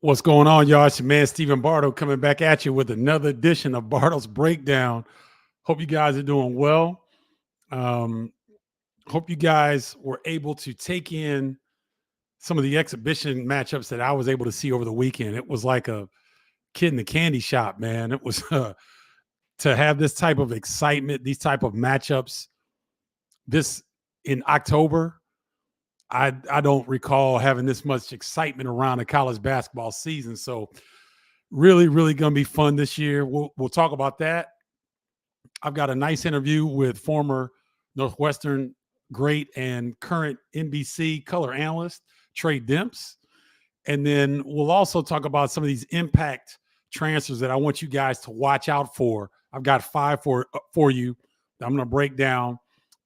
What's going on, y'all? It's your man, Stephen Bardo, coming back at you with another edition of Bardo's Breakdown. Hope you guys are doing well. Hope you guys were able to take in some of the exhibition matchups that I was able to see over the weekend. It was like a kid in the candy shop, man. It was to have this type of excitement, these type of matchups this in October. I don't recall having this much excitement around the college basketball season. So really, really going to be fun this year. We'll talk about that. I've got a nice interview with former Northwestern great and current NBC color analyst, Tre Demps. And then we'll also talk about some of these impact transfers that I want you guys to watch out for. I've got 5 for you that I'm going to break down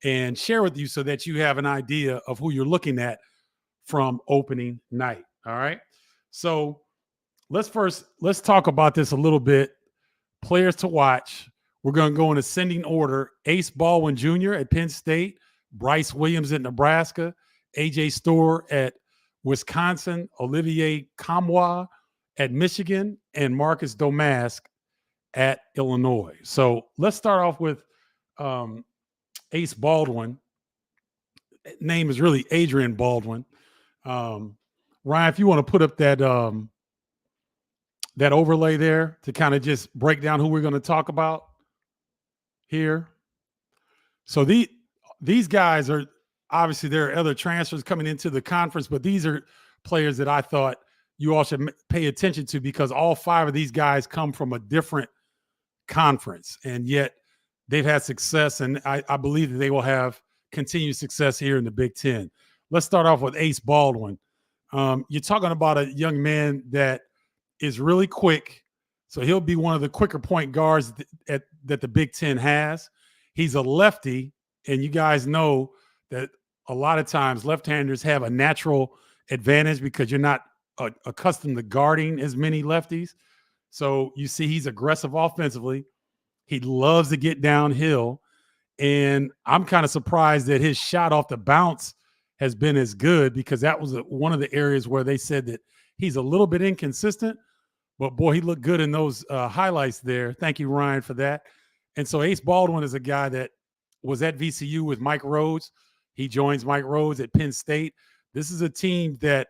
and share with you so that you have an idea of who you're looking at from opening night. All right. So let's talk about this a little bit. Players to watch. We're going to go in ascending order. Ace Baldwin Jr. at Penn State, Bryce Williams at Nebraska, AJ Storr at Wisconsin, Olivier Kamwa at Michigan, and Marcus Domask at Illinois. So let's start off with Ace Baldwin. Name is really Adrian Baldwin. Ryan, if you want to put up that that overlay there to kind of just break down who we're going to talk about here. So these guys are obviously, there are other transfers coming into the conference, but these are players that I thought you all should pay attention to because all 5 of these guys come from a different conference, and yet they've had success, and I believe that they will have continued success here in the Big Ten. Let's start off with Ace Baldwin. You're talking about a young man that is really quick, so he'll be one of the quicker point guards that the Big Ten has. He's a lefty, and you guys know that a lot of times left-handers have a natural advantage because you're not accustomed to guarding as many lefties. So you see he's aggressive offensively. He loves to get downhill. And I'm kind of surprised that his shot off the bounce has been as good because that was one of the areas where they said that he's a little bit inconsistent. But, boy, he looked good in those highlights there. Thank you, Ryan, for that. And so Ace Baldwin is a guy that was at VCU with Mike Rhodes. He joins Mike Rhodes at Penn State. This is a team that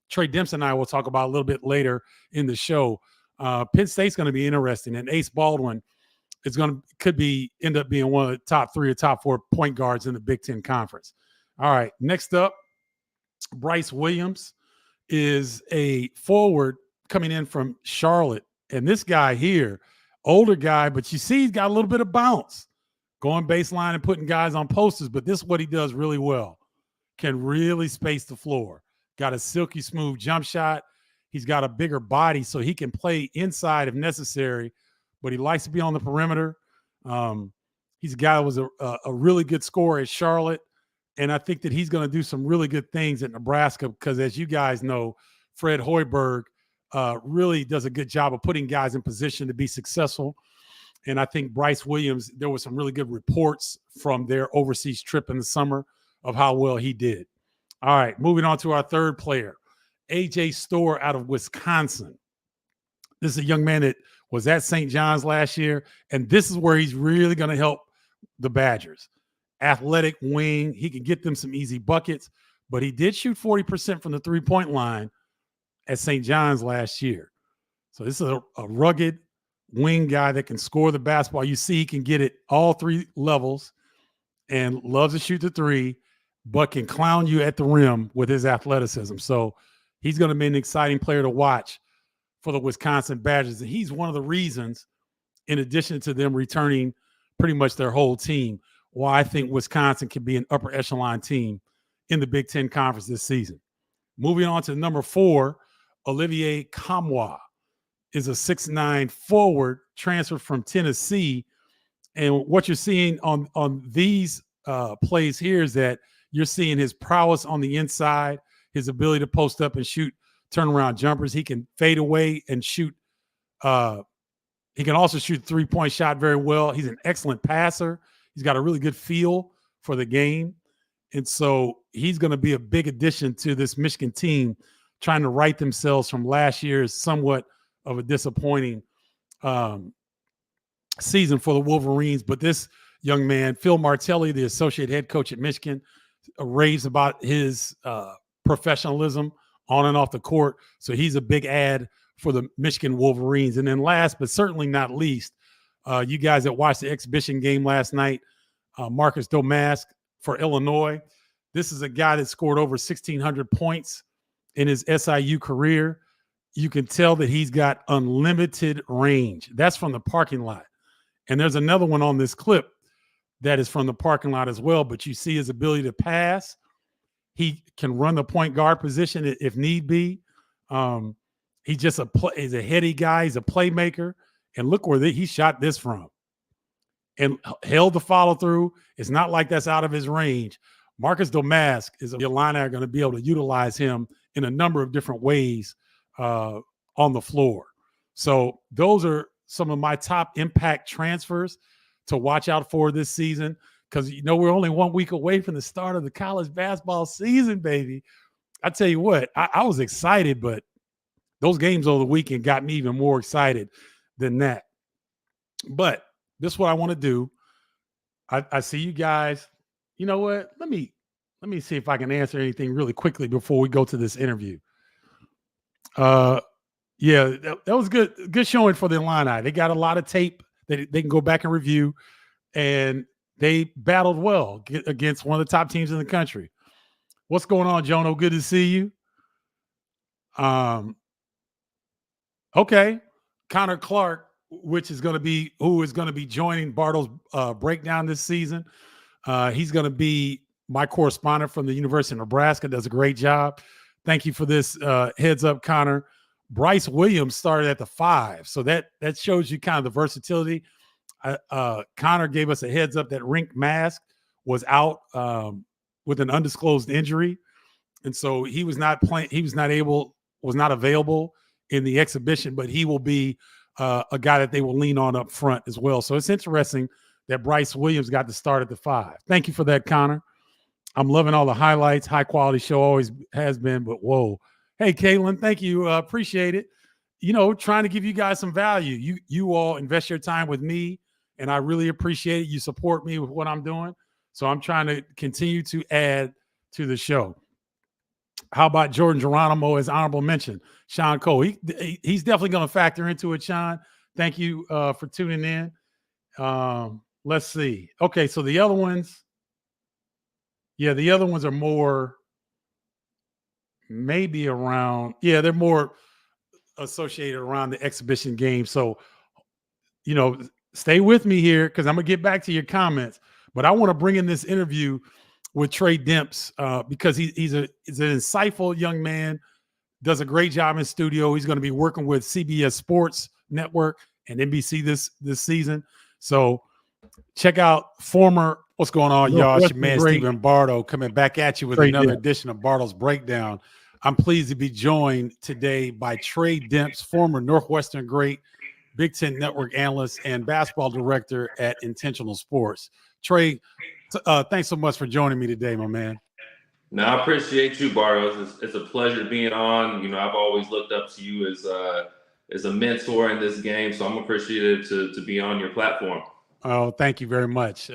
Tre Demps and I will talk about a little bit later in the show. Penn State's going to be interesting, and Ace Baldwin could end up being one of the top 3 or top 4 point guards in the Big Ten Conference. All right, next up, Bryce Williams is a forward coming in from Charlotte, and this guy here, older guy, but you see he's got a little bit of bounce, going baseline and putting guys on posters, but this is what he does really well. Can really space the floor. Got a silky smooth jump shot. He's got a bigger body, so he can play inside if necessary, but he likes to be on the perimeter. He's a guy that was a really good scorer at Charlotte, and I think that he's going to do some really good things at Nebraska because, as you guys know, Fred Hoiberg really does a good job of putting guys in position to be successful. And I think Bryce Williams, there were some really good reports from their overseas trip in the summer of how well he did. All right, moving on to our third player, AJ Storr out of Wisconsin. This is a young man that was at St. John's last year, and this is where he's really going to help the Badgers. Athletic wing, he can get them some easy buckets, but he did shoot 40% from the three-point line at St. John's last year. So this is a rugged wing guy that can score the basketball. You see he can get it all 3 levels and loves to shoot the 3, but can clown you at the rim with his athleticism. So he's going to be an exciting player to watch for the Wisconsin Badgers. And he's one of the reasons, in addition to them returning pretty much their whole team, why I think Wisconsin can be an upper echelon team in the Big Ten Conference this season. Moving on to number 4, Olivier Kamwa is a 6'9" forward transferred from Tennessee. And what you're seeing on these plays here is that you're seeing his prowess on the inside, his ability to post up and shoot turnaround jumpers. He can fade away and shoot. He can also shoot a 3-point shot very well. He's an excellent passer. He's got a really good feel for the game. And so he's going to be a big addition to this Michigan team trying to right themselves from last year's somewhat of a disappointing season for the Wolverines. But this young man, Phil Martelli, the associate head coach at Michigan, raves about his professionalism on and off the court. So he's a big add for the Michigan Wolverines. And then last, but certainly not least, you guys that watched the exhibition game last night, Marcus Domask for Illinois. This is a guy that scored over 1,600 points in his SIU career. You can tell that he's got unlimited range. That's from the parking lot. And there's another one on this clip that is from the parking lot as well, but you see his ability to pass. He can run the point guard position if need be. He's just he's a heady guy. He's a playmaker. And look where he shot this from and held the follow through. It's not like that's out of his range. Marcus Domask is the Illini are going to be able to utilize him in a number of different ways on the floor. So those are some of my top impact transfers to watch out for this season, because, you know, we're only 1 week away from the start of the college basketball season, baby. I tell you what, I was excited, but those games over the weekend got me even more excited than that. But this is what I want to do. I see you guys. You know what? Let me see if I can answer anything really quickly before we go to this interview. Yeah, that was good showing for the Illini. They got a lot of tape that they can go back and review, and they battled well against one of the top teams in the country. What's going on, Jono? Good to see you. Okay. Connor Clark, who is going to be joining Bardo's breakdown this season. He's going to be my correspondent from the University of Nebraska. Does a great job. Thank you for this heads up, Connor. Bryce Williams started at the 5, so that shows you kind of the versatility. Connor gave us a heads up that Rink Mask was out with an undisclosed injury, and so he was not playing. He was not available in the exhibition, but he will be a guy that they will lean on up front as well. So it's interesting that Bryce Williams got to start at the 5. Thank you for that, Connor. I'm loving all the highlights. High quality show always has been, but whoa. Hey, Caitlin, thank you. Appreciate it. You know, trying to give you guys some value. You all invest your time with me, and I really appreciate it. You support me with what I'm doing. So I'm trying to continue to add to the show. How about Jordan Geronimo as honorable mention? Sean Cole, he's definitely going to factor into it, Sean. Thank you for tuning in. Let's see. Okay, so the other ones are more maybe around, they're more associated around the exhibition game. So, you know, stay with me here because I'm going to get back to your comments. But I want to bring in this interview with Tre Demps because he's an insightful young man, does a great job in studio. He's going to be working with CBS Sports Network and NBC this season. So check out what's going on, y'all? It's your man, Stephen Bardo, coming back at you with another edition of Bardo's Breakdown. I'm pleased to be joined today by Tre Demps, former Northwestern great, Big Ten Network analyst, and basketball director at Intentional Sports. Tre, thanks so much for joining me today, my man. No, I appreciate you, Bardo. It's a pleasure being on. You know, I've always looked up to you as a mentor in this game, so I'm appreciative to be on your platform. Oh, thank you very much.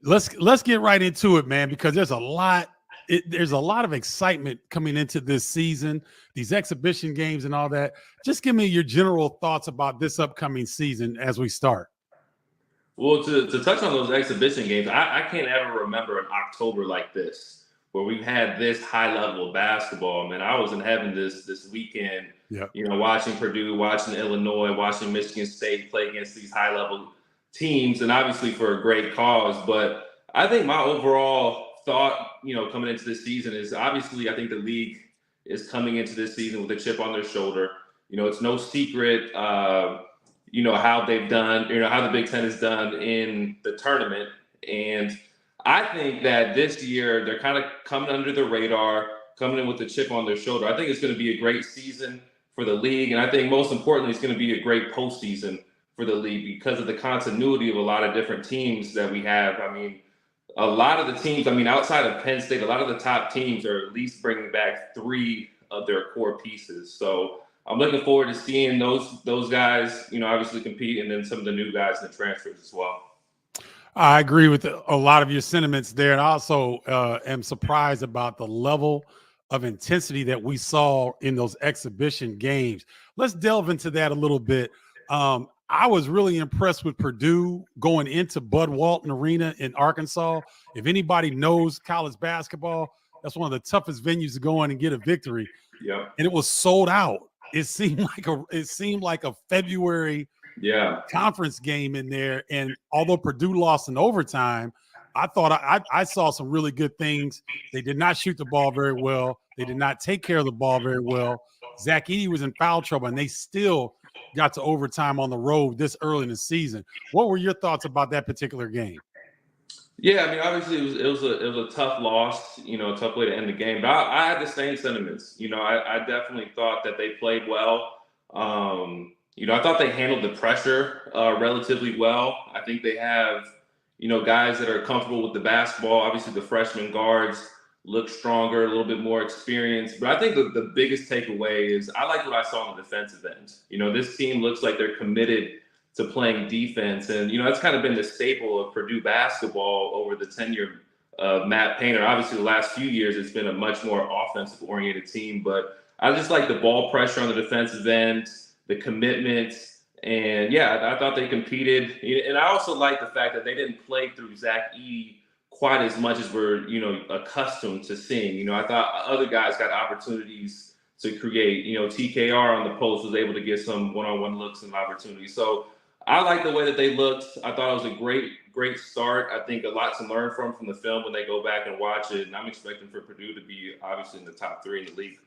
Let's get right into it, man, because there's a lot of excitement coming into this season, these exhibition games and all that. Just give me your general thoughts about this upcoming season as we start. Well, to touch on those exhibition games, I can't ever remember an October like this where we've had this high level of basketball. Man, I was in heaven this weekend, you know, watching Purdue, watching Illinois, watching Michigan State play against these high level teams, and obviously for a great cause. But I think my overall thought, you know, coming into this season is obviously I think the league is coming into this season with a chip on their shoulder. You know, it's no secret, you know, how they've done, you know, how the Big Ten has done in the tournament. And I think that this year they're kind of coming under the radar, coming in with a chip on their shoulder. I think it's going to be a great season for the league. And I think most importantly, it's going to be a great postseason for the league because of the continuity of a lot of different teams that we have. I mean, a lot of the teams, outside of Penn State, a lot of the top teams are at least bringing back 3 of their core pieces. So I'm looking forward to seeing those guys, obviously compete, and then some of the new guys and the transfers as well. I agree with a lot of your sentiments there. And I also am surprised about the level of intensity that we saw in those exhibition games. Let's delve into that a little bit. I was really impressed with Purdue going into Bud Walton Arena in Arkansas. If anybody knows college basketball, that's one of the toughest venues to go in and get a victory. Yeah. And it was sold out. It seemed like a February conference game in there. And although Purdue lost in overtime, I thought I saw some really good things. They did not shoot the ball very well. They did not take care of the ball very well. Zach Edey was in foul trouble, and they still got to overtime on the road this early in the season. What were your thoughts about that particular game? Yeah, I mean, obviously it was a tough loss, a tough way to end the game. But I had the same sentiments. I definitely thought that they played well. I thought they handled the pressure relatively well. I think they have, guys that are comfortable with the basketball. Obviously, the freshman guards look stronger, a little bit more experienced. But I think the biggest takeaway is I like what I saw on the defensive end. This team looks like they're committed to playing defense. And, that's kind of been the staple of Purdue basketball over the tenure of Matt Painter. Obviously, the last few years, it's been a much more offensive-oriented team. But I just like the ball pressure on the defensive end, the commitment. And, I thought they competed. And I also like the fact that they didn't play through Zach Edey quite as much as we're, accustomed to seeing. I thought other guys got opportunities to create. TKR on the post was able to get some one-on-one looks and opportunities. So I like the way that they looked. I thought it was a great start. I think a lot to learn from the film when they go back and watch it. And I'm expecting for Purdue to be obviously in the top 3 in the league.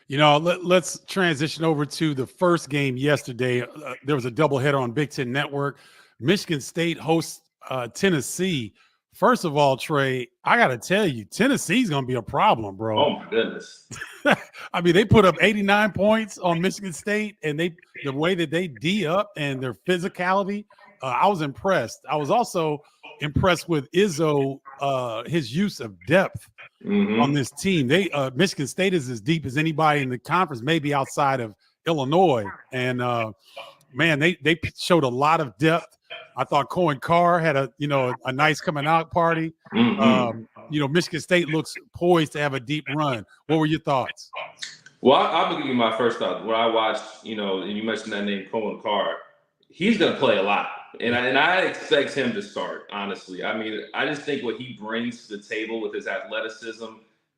Let's transition over to the first game yesterday. There was a doubleheader on Big Ten Network. Michigan State hosts Tennessee. First of all, Trey, I got to tell you, Tennessee's going to be a problem, bro. Oh, my goodness. I mean, they put up 89 points on Michigan State, and the way that they D up and their physicality, I was impressed. I was also impressed with Izzo, his use of depth on this team. Michigan State is as deep as anybody in the conference, maybe outside of Illinois. And, man, they showed a lot of depth. I thought Cohen Carr had a nice coming out party. Michigan State looks poised to have a deep run. What were your thoughts? Well, I'm gonna give you my first thought. When I watched, and you mentioned that name, Cohen Carr, he's gonna play a lot, and I expect him to start. Honestly, I mean, I just think what he brings to the table with his athleticism,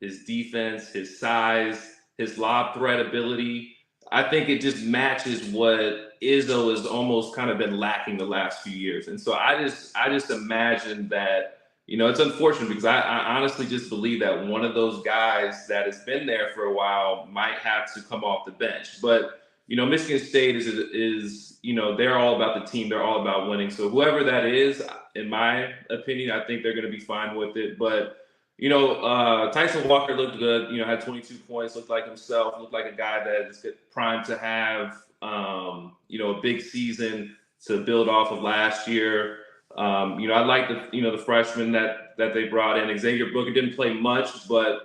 his defense, his size, his lob threat ability. I think it just matches what Izzo has almost kind of been lacking the last few years. And so I just imagine that, it's unfortunate because I honestly just believe that one of those guys that has been there for a while might have to come off the bench. But, Michigan State is they're all about the team. They're all about winning. So whoever that is, in my opinion, I think they're going to be fine with it. But Tyson Walker looked good, had 22 points, looked like himself, looked like a guy that is primed to have, a big season to build off of last year. I like the freshman that they brought in. Xavier Booker didn't play much, but,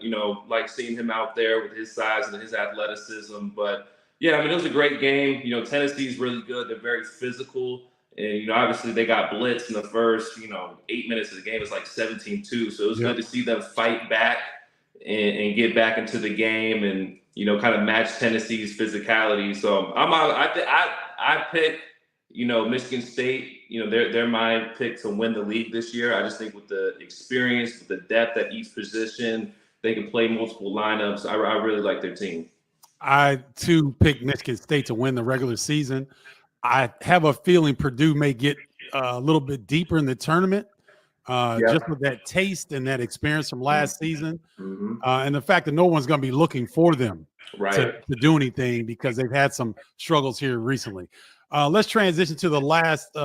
like seeing him out there with his size and his athleticism. But, yeah, I mean, it was a great game. Tennessee's really good. They're very physical. And, obviously they got blitzed in the first, 8 minutes of the game. It was like 17-2. So it was good to see them fight back and get back into the game and, kind of match Tennessee's physicality. So I pick, Michigan State, they're my pick to win the league this year. I just think with the experience, with the depth at each position, they can play multiple lineups. I really like their team. I, too, pick Michigan State to win the regular season. I have a feeling Purdue may get a little bit deeper in the tournament, just with that taste and that experience from last season, and the fact that no one's going to be looking for them to do anything because they've had some struggles here recently. Let's transition to the last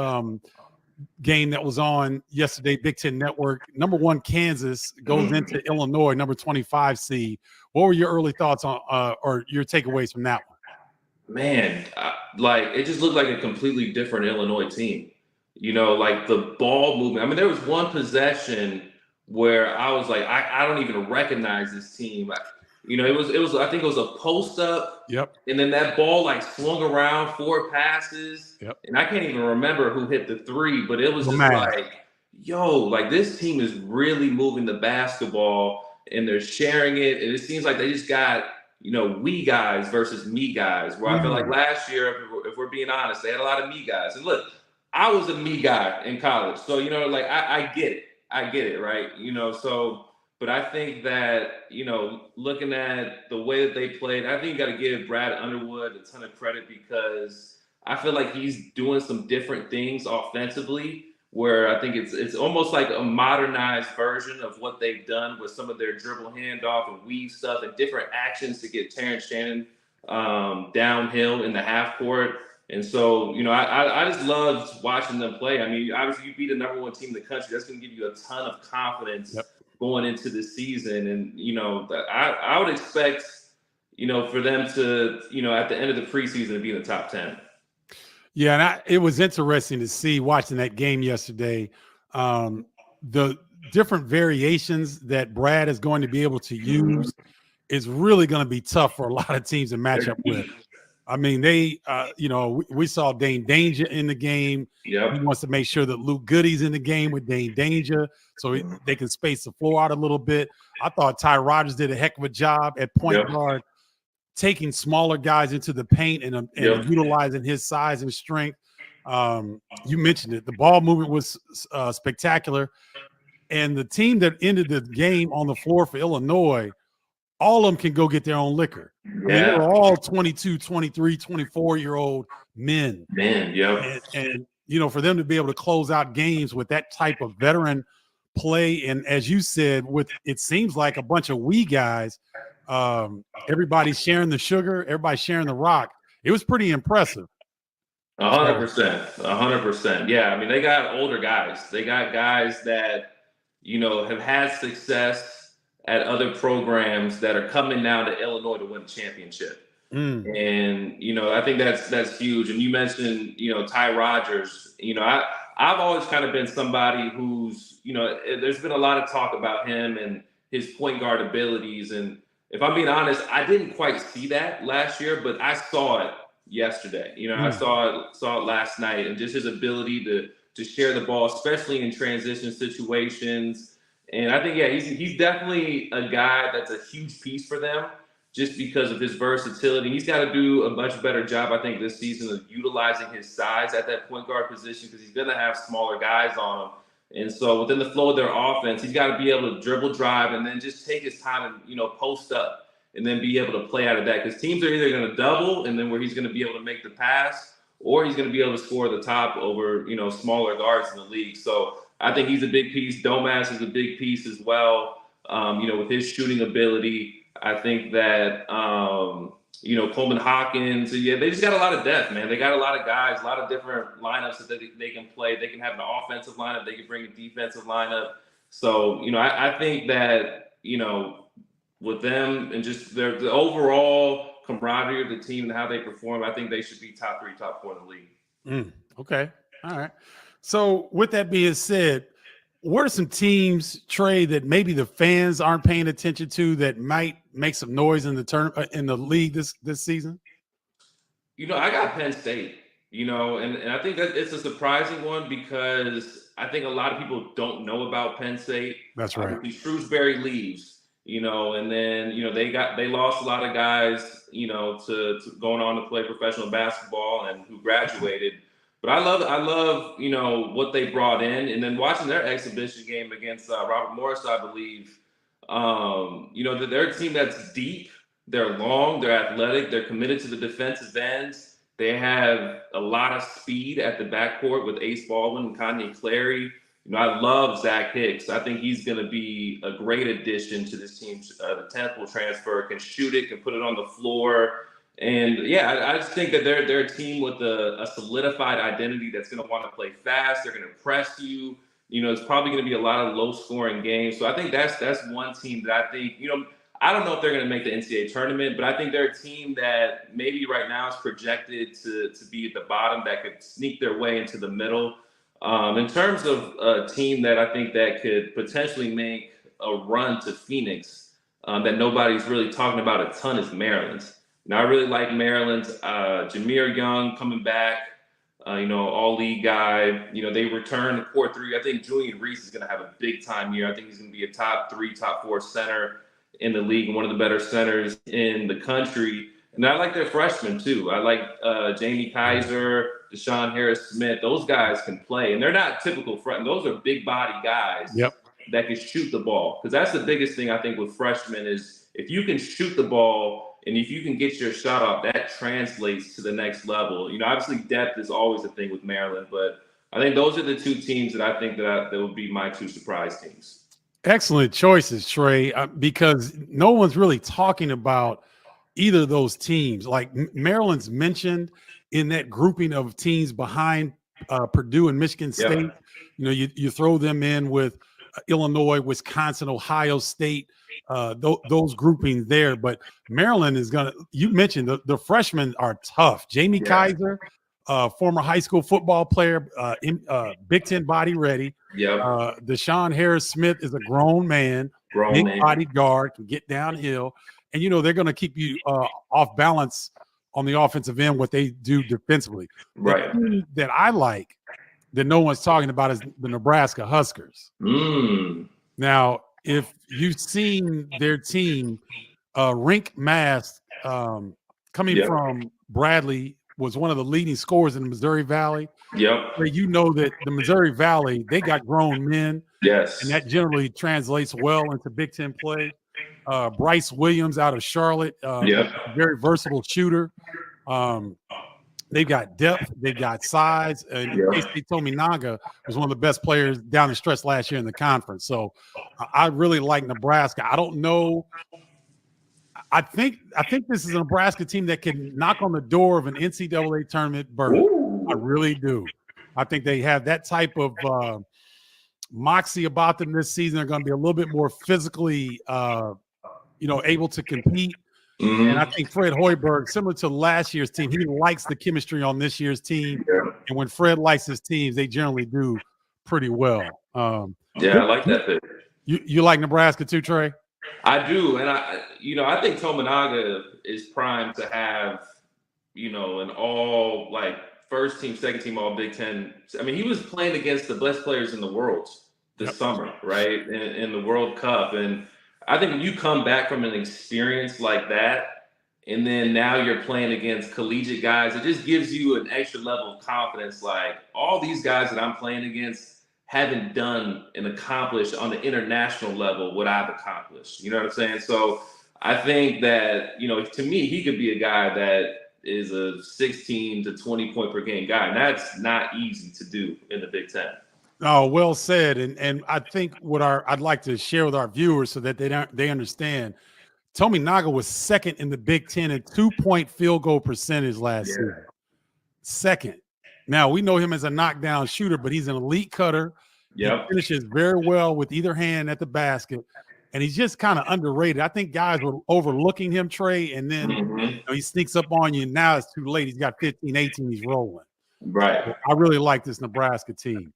game that was on yesterday, Big Ten Network. Number 1, Kansas goes into Illinois, number 25 seed. What were your early thoughts on or your takeaways from that one? Man, it just looked like a completely different Illinois team. Like the ball movement. I mean, there was one possession where I was like, I don't even recognize this team. You know, it was. I think it was a post up. Yep. And then that ball like swung around 4 passes. Yep. And I can't even remember who hit the 3, but it was just like, yo, like this team is really moving the basketball and they're sharing it. And it seems like they just got, you know, we guys versus me guys. Where I feel like last year, if we're being honest, they had a lot of me guys. And look, I was a me guy in college. So, you know, like I get it. I get it, right? You know, so. But I think that, you know, looking at the way that they played, I think you got to give Brad Underwood a ton of credit because I feel like he's doing some different things offensively where I think it's almost like a modernized version of what they've done with some of their dribble handoff and weave stuff and different actions to get Terrence Shannon downhill in the half court. And so, you know, I just loved watching them play. I mean, obviously you beat the #1 team in the country. That's going to give you a ton of confidence. Yep. Going into the season. And, you know, I would expect, you know, for them to, you know, at the end of the preseason to be in the top 10. Yeah. And it was interesting to see watching that game yesterday, the different variations that Brad is going to be able to use is really going to be tough for a lot of teams to match up with. I mean, they, you know, we saw Dane Danger in the game. Yep. He wants to make sure that Luke Goody's in the game with Dane Danger so they can space the floor out a little bit. I thought Ty Rodgers did a heck of a job at point guard, taking smaller guys into the paint and utilizing his size and strength. You mentioned it. The ball movement was spectacular. And the team that ended the game on the floor for Illinois, all of them can go get their own liquor. I mean, they were all 22, 23, 24-year-old men. And, you know, for them to be able to close out games with that type of veteran play, and as you said, with it seems like a bunch of we guys, everybody's sharing the sugar, everybody's sharing the rock. It was pretty impressive. 100%. 100%. Yeah, I mean, they got older guys. They got guys that, you know, have had success at other programs that are coming now to Illinois to win the championship. And, you know, I think that's huge. And you mentioned, you know, Ty Rodgers. You know, I've always kind of been somebody who's, you know, there's been a lot of talk about him and his point guard abilities. And if I'm being honest, I didn't quite see that last year, but I saw it yesterday. You know, I saw it last night, and just his ability to share the ball, especially in transition situations. And I think, yeah, he's definitely a guy that's a huge piece for them just because of his versatility. He's got to do a much better job, I think, this season of utilizing his size at that point guard position because he's going to have smaller guys on him. And so within the flow of their offense, he's got to be able to dribble, drive, and then just take his time and, you know, post up and then be able to play out of that because teams are either going to double and then where he's going to be able to make the pass or he's going to be able to score the top over, you know, smaller guards in the league. So I think he's a big piece. Domas is a big piece as well. You know, with his shooting ability, I think that, you know, Coleman Hawkins, yeah, they just got a lot of depth, man. They got a lot of guys, a lot of different lineups that they can play. They can have an offensive lineup. They can bring a defensive lineup. So, you know, I think that, you know, with them and just the overall camaraderie of the team and how they perform, I think they should be top 3, top 4 in the league. Okay. All right. So with that being said, what are some teams, Trey, that maybe the fans aren't paying attention to that might make some noise in the in the league this season? You know, I got Penn State, you know, and I think that it's a surprising one because I think a lot of people don't know about Penn State. That's right. Shrewsbury leaves, you know, and then, you know, they lost a lot of guys, you know, to going on to play professional basketball and who graduated. But I love, you know, what they brought in, and then watching their exhibition game against Robert Morris, I believe. You know, they're a team that's deep, they're long, they're athletic, they're committed to the defensive ends. They have a lot of speed at the backcourt with Ace Baldwin and Kanye Clary. You know, I love Zach Hicks. I think he's going to be a great addition to this team. The Temple transfer can shoot it, can put it on the floor. And yeah, I just think that they're a team with a solidified identity that's going to want to play fast. They're going to press you. You know, it's probably going to be a lot of low-scoring games. So I think that's one team that I think, you know, I don't know if they're going to make the NCAA tournament, but I think they're a team that maybe right now is projected to be at the bottom that could sneak their way into the middle. In terms of a team that I think that could potentially make a run to Phoenix, that nobody's really talking about a ton is Maryland's. Now, I really like Maryland's Jameer Young coming back, all-league guy. They return to core three. I think Julian Reese is going to have a big-time year. I think he's going to be a top 3, top 4 center in the league and one of the better centers in the country. And I like their freshmen, too. I like Jamie Kaiser, Deshaun Harris-Smith. Those guys can play. And they're not typical freshmen. Those are big-body guys that can shoot the ball. Because that's the biggest thing, I think, with freshmen is if you can shoot the ball and if you can get your shot off, that translates to the next level. Obviously, depth is always a thing with Maryland. But I think those are the 2 teams that I think that would be my 2 surprise teams. Excellent choices, Trey, because no one's really talking about either of those teams. Like Maryland's mentioned in that grouping of teams behind Purdue and Michigan State. You throw them in with Illinois, Wisconsin, Ohio State, those groupings there. But Maryland is going to – you mentioned the freshmen are tough. Jamie Kaiser, former high school football player, Big Ten body ready. Deshaun Harris-Smith is a grown man, big-bodied guard, can get downhill. And, they're going to keep you off balance on the offensive end, what they do defensively. Right. The team that I like that no one's talking about is the Nebraska Huskers. Now, if you've seen their team, Rink Mast coming from Bradley was one of the leading scorers in the Missouri Valley. Where that the Missouri Valley, they got grown men. Yes. And that generally translates well into Big Ten play. Bryce Williams out of Charlotte, very versatile shooter. They've got depth, they've got size, and Casey Tominaga was one of the best players down the stretch last year in the conference. So I really like Nebraska. I don't know. I think this is a Nebraska team that can knock on the door of an NCAA tournament berth. I really do. I think they have that type of moxie about them this season. They're going to be a little bit more physically, able to compete. And I think Fred Hoiberg, similar to last year's team, he likes the chemistry on this year's team. And when Fred likes his teams, they generally do pretty well. I like that pick. You like Nebraska too, Trey? I do. And I think Tominaga is primed to have, an all first team, second team, all Big Ten. I mean, he was playing against the best players in the world this summer, right? In the World Cup. And I think when you come back from an experience like that, and then now you're playing against collegiate guys, it just gives you an extra level of confidence. Like all these guys that I'm playing against haven't done and accomplished on the international level what I've accomplished. You know what I'm saying? So I think that, to me, he could be a guy that is a 16 to 20 point per game guy. And that's not easy to do in the Big Ten. Oh, well said. And I think I'd like to share with our viewers so that they understand. Tominaga was second in the Big Ten in 2-point field goal percentage last season. Second. Now we know him as a knockdown shooter, but he's an elite cutter. He finishes very well with either hand at the basket, and he's just kind of underrated. I think guys were overlooking him, Trey, and then he sneaks up on you. And now it's too late. He's got 15, 18. He's rolling. Right. I really like this Nebraska team.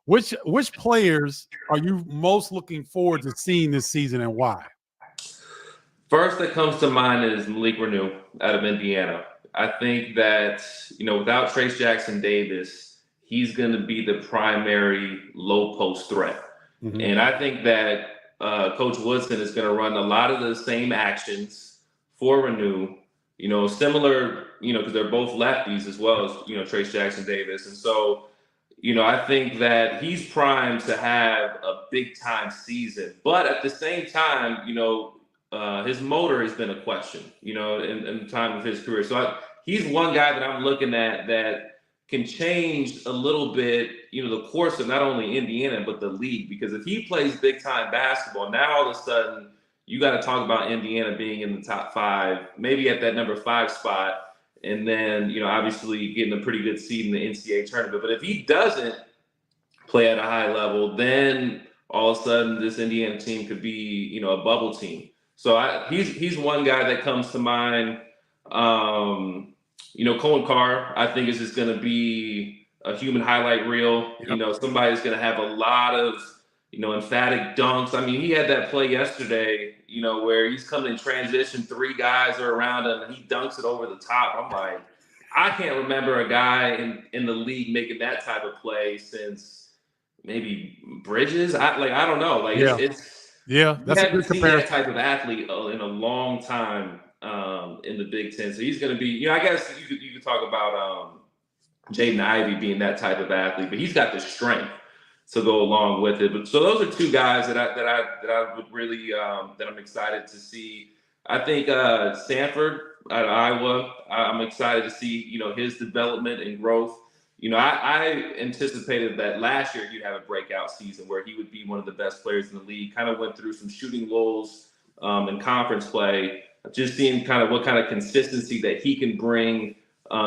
Which players are you most looking forward to seeing this season and why? First that comes to mind is Malik Reneau out of Indiana. I think that, without Trace Jackson Davis, he's going to be the primary low post threat. And I think that Coach Woodson is going to run a lot of the same actions for Reneau, similar, because they're both lefties as well as, Trace Jackson Davis. And so, I think that he's primed to have a big time season, but at the same time, his motor has been a question, in the time of his career. So he's one guy that I'm looking at that can change a little bit, the course of not only Indiana, but the league. Because if he plays big time basketball, now all of a sudden you got to talk about Indiana being in the top 5, maybe at that number 5 spot. And then, obviously getting a pretty good seed in the NCAA tournament. But if he doesn't play at a high level, then all of a sudden this Indiana team could be, a bubble team. So he's one guy that comes to mind. Cohen Carr, I think, is just going to be a human highlight reel. Somebody's going to have a lot of emphatic dunks. I mean, he had that play yesterday, where he's coming in transition, 3 guys are around him, and he dunks it over the top. I'm like, I can't remember a guy in the league making that type of play since maybe Bridges. I don't know. Like Yeah. we That's a haven't good seen comparison. that type of athlete in a long time in the Big Ten. So he's going to be, I guess you could talk about Jaden Ivey being that type of athlete, but he's got the strength to go along with it. But so those are 2 guys that I would really that I'm excited to see. I think Stanford at Iowa, I'm excited to see his development and growth. I anticipated that last year he'd have a breakout season where he would be one of the best players in the league. Kind of went through some shooting lulls in conference play. Just seeing kind of what kind of consistency that he can bring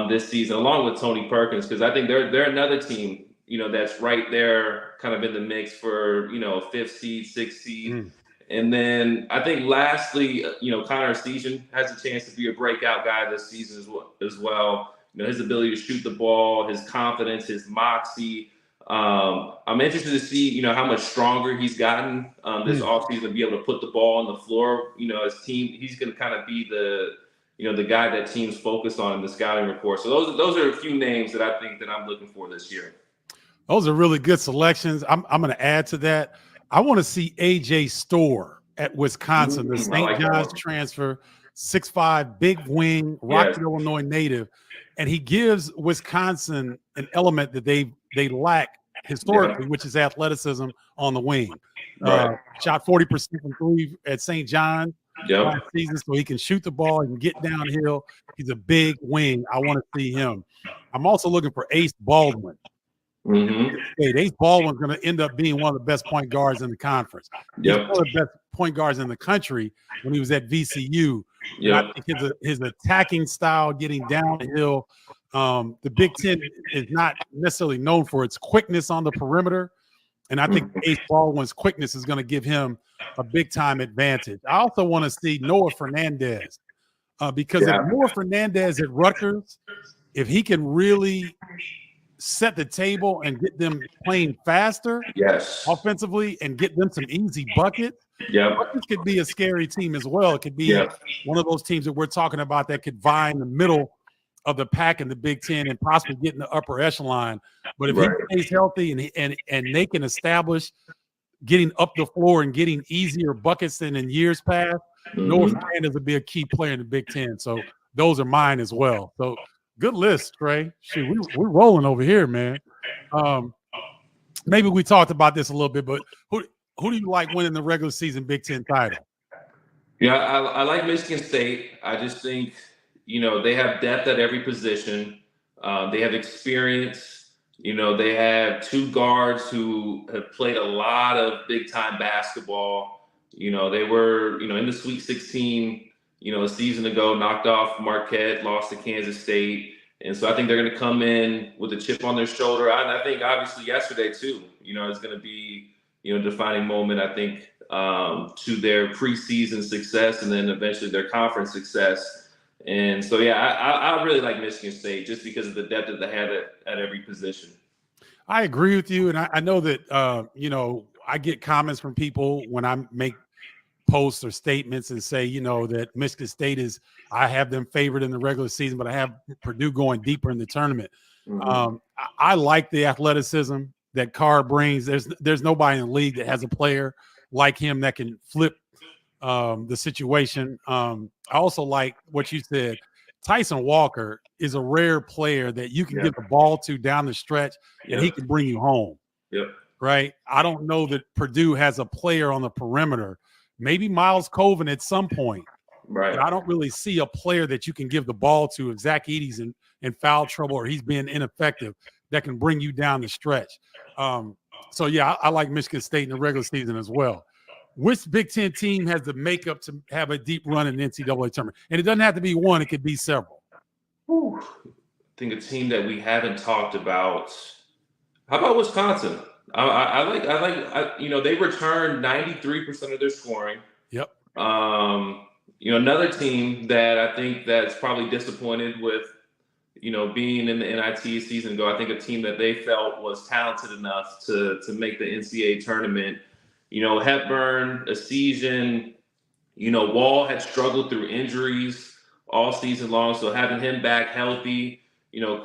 this season, along with Tony Perkins, because I think they're another team, that's right there, kind of in the mix for 5th seed, 6th seed. And then I think lastly, Connor Essegian has a chance to be a breakout guy this season as well. His ability to shoot the ball, his confidence, his moxie. I'm interested to see, how much stronger he's gotten this offseason to be able to put the ball on the floor. His team, he's going to kind of be the guy that teams focus on in the scouting report. So those are a few names that I think that I'm looking for this year. Those are really good selections. I'm going to add to that. I want to see AJ Storr at Wisconsin, the St. John's transfer, 6'5", big wing, Rockford, Illinois native. And he gives Wisconsin an element that they lack historically, which is athleticism on the wing. Shot 40% from 3 at St. John last season, so he can shoot the ball and get downhill. He's a big wing. I want to see him. I'm also looking for Ace Baldwin. Ace Baldwin's going to end up being one of the best point guards in the conference. He's one of the best point guards in the country when he was at VCU. I think his attacking style, getting downhill. The Big Ten is not necessarily known for its quickness on the perimeter, and I think Ace Baldwin's quickness is going to give him a big-time advantage. I also want to see Noah Fernandez because if Noah Fernandez at Rutgers, if he can really set the table and get them playing faster offensively and get them some easy buckets. Rutgers could be a scary team as well. It could be one of those teams that we're talking about that could vie in the middle of the pack in the Big Ten and possibly get in the upper echelon. But if he stays healthy and they can establish getting up the floor and getting easier buckets than in years past, Noah Fernandez would be a key player in the Big Ten. So those are mine as well. So good list, Trey. Shoot, we're rolling over here, man. Maybe we talked about this a little bit, but who do you like winning the regular season Big Ten title? Yeah, I like Michigan State. I just think, they have depth at every position. They have experience. They have 2 guards who have played a lot of big-time basketball. They were, in the Sweet 16 a season ago, knocked off Marquette, lost to Kansas State. And so I think they're going to come in with a chip on their shoulder. I think obviously yesterday too, it's going to be, a defining moment, I think, to their preseason success and then eventually their conference success. And so, I really like Michigan State just because of the depth that they have at every position. I agree with you. And I know that, I get comments from people when I make posts or statements and say, that Michigan State I have them favored in the regular season, but I have Purdue going deeper in the tournament. I like the athleticism that Carr brings. There's nobody in the league that has a player like him that can flip the situation. I also like what you said. Tyson Walker is a rare player that you can get the ball to down the stretch and he can bring you home. Right. I don't know that Purdue has a player on the perimeter. Maybe Miles Coven at some point. But I don't really see a player that you can give the ball to if Zach Edey's in foul trouble or he's being ineffective that can bring you down the stretch. I like Michigan State in the regular season as well. Which Big Ten team has the makeup to have a deep run in the NCAA tournament? And it doesn't have to be one; it could be several. I think a team that we haven't talked about. How about Wisconsin? I like. They returned 93% of their scoring. Another team that I think that's probably disappointed with, being in the NIT season ago. I think a team that they felt was talented enough to make the NCAA tournament Hepburn, Essegian, Wall had struggled through injuries all season long. So having him back healthy,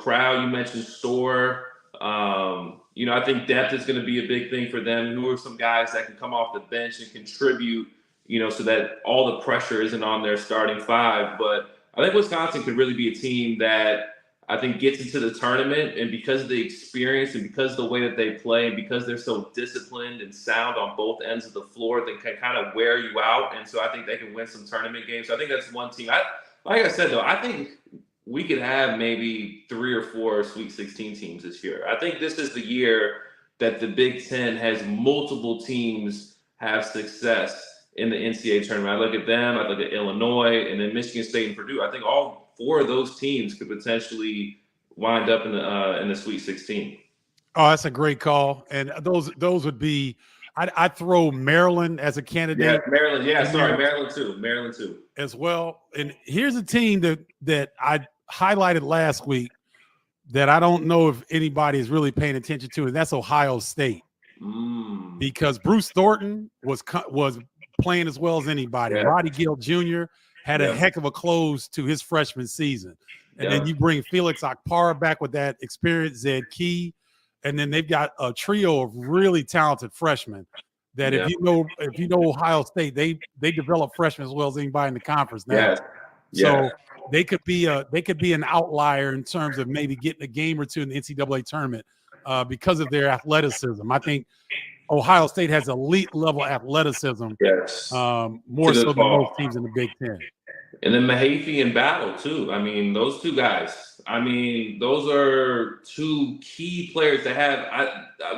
Crowd, you mentioned Store. I think depth is going to be a big thing for them. Who are some guys that can come off the bench and contribute, so that all the pressure isn't on their starting five. But I think Wisconsin could really be a team that I think gets into the tournament, and because of the experience and because of the way that they play and because they're so disciplined and sound on both ends of the floor, they can kind of wear you out. And so I think they can win some tournament games. So I think that's one team. Like I said, though, I think we could have maybe 3 or 4 Sweet 16 teams this year. I think this is the year that the Big Ten has multiple teams have success in the NCAA tournament. I look at them, I look at Illinois, and then Michigan State and Purdue. I think all 4 of those teams could potentially wind up in the Sweet 16. Oh, that's a great call. And those would be I'd throw Maryland as a candidate. Yeah, Maryland. Yeah, sorry, Maryland too. As well. And here's a team that I highlighted last week that I don't know if anybody is really paying attention to, and that's Ohio State. Because Bruce Thornton was playing as well as anybody. Yeah. Roddy Gill Jr. had a heck of a close to his freshman season. And then you bring Felix Akpara back with that experience, Zed Key, and then they've got a trio of really talented freshmen that if you know Ohio State, they develop freshmen as well as anybody in the conference now. So they could be an outlier in terms of maybe getting a game or two in the NCAA tournament because of their athleticism. I think Ohio State has elite level athleticism, more so than most teams in the Big Ten. And then Mahaffey and Battle too. I mean, those two guys. I mean, those are 2 key players that have.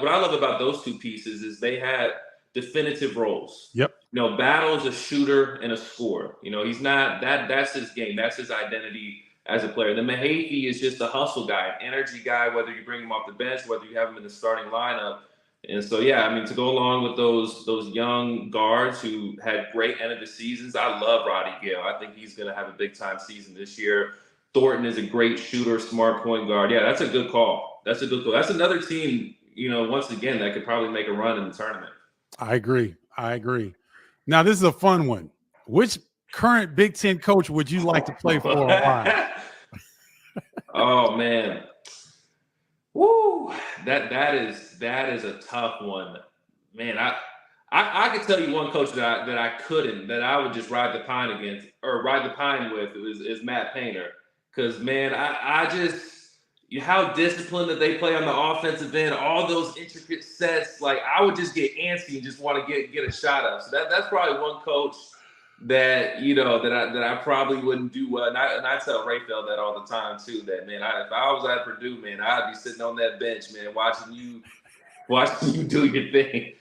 What I love about those 2 pieces is they had definitive roles. Yep. Battle is a shooter and a scorer. He's not that. That's his game. That's his identity as a player. Then Mahaffey is just a hustle guy, an energy guy. Whether you bring him off the bench, whether you have him in the starting lineup. And so, to go along with those young guards who had great end of the seasons, I love Roddy Gill. I think he's going to have a big-time season this year. Thornton is a great shooter, smart point guard. Yeah, that's a good call. That's another team, once again, that could probably make a run in the tournament. I agree. Now, this is a fun one. Which current Big Ten coach would you like to play for a while? Oh, man. Woo, that is a tough one, man. I could tell you one coach that I would just ride the pine with is Matt Painter, because man, I just how disciplined that they play on the offensive end, all those intricate sets. Like I would just get antsy and just want to get a shot up. So that's probably one coach that that I probably wouldn't do well. And I tell Rayfield that all the time too. That man, if I was at Purdue, man, I'd be sitting on that bench, man, watching you do your thing.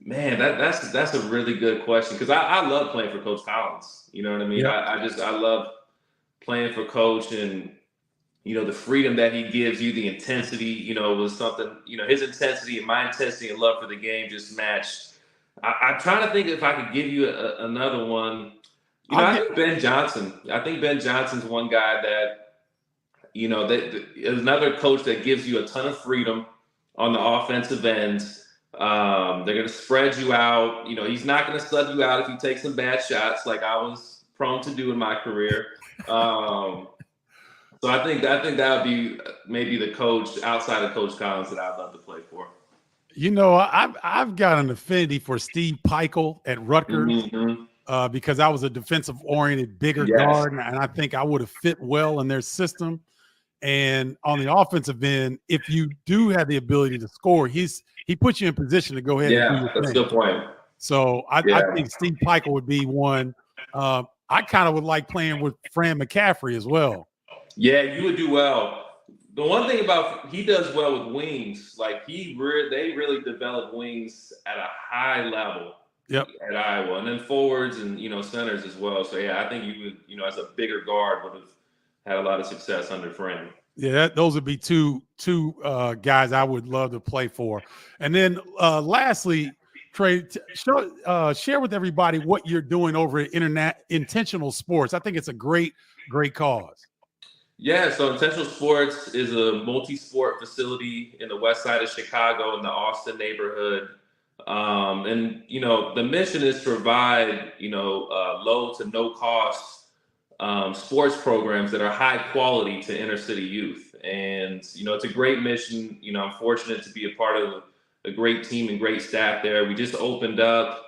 Man, that's a really good question because I love playing for Coach Collins. You know what I mean? Yep. I love playing for Coach, and the freedom that he gives you, the intensity. Was something. His intensity and my intensity and love for the game just matched. I'm trying to think if I could give you another one. I think Ben Johnson. I think Ben Johnson's one guy that, that is another coach that gives you a ton of freedom on the offensive end. They're going to spread you out. He's not going to sub you out if you take some bad shots like I was prone to do in my career. So I think that would be maybe the coach outside of Coach Collins that I'd love to play for. I've got an affinity for Steve Peichel at Rutgers because I was a defensive-oriented, bigger guard, and I think I would have fit well in their system. And on the offensive end, if you do have the ability to score, he puts you in position to go ahead and do your thing. That's a good point. So I think Steve Peichel would be one. I kind of would like playing with Fran McCaffrey as well. Yeah, you would do well. The one thing about he does well with wings, like they really develop wings at a high level at Iowa, and then forwards and centers as well. So I think you would as a bigger guard would have had a lot of success under Fran. Yeah, those would be two guys I would love to play for. And then lastly, Trey, share with everybody what you're doing over at Intentional Sports. I think it's a great cause. Yeah, so Intentional Sports is a multi-sport facility in the west side of Chicago in the Austin neighborhood. And, the mission is to provide, low to no cost sports programs that are high quality to inner city youth. And, it's a great mission. I'm fortunate to be a part of a great team and great staff there. We just opened up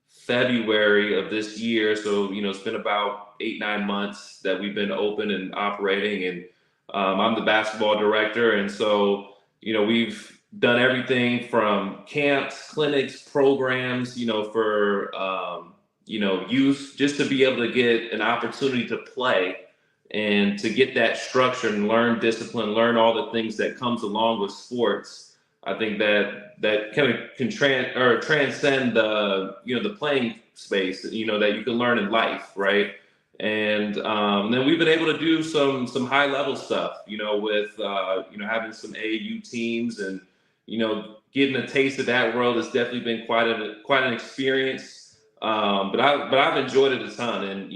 February of this year. So, it's been about 8-9 months that we've been open and operating. And I'm the basketball director. And so, we've done everything from camps, clinics, programs, for, youth, just to be able to get an opportunity to play and to get that structure and learn discipline, learn all the things that comes along with sports. I think that kind of can transcend the, the playing space, that you can learn in life, right? And then we've been able to do some high level stuff, with having some AAU teams, and getting a taste of that world has definitely been quite an experience. But I've enjoyed it a ton, and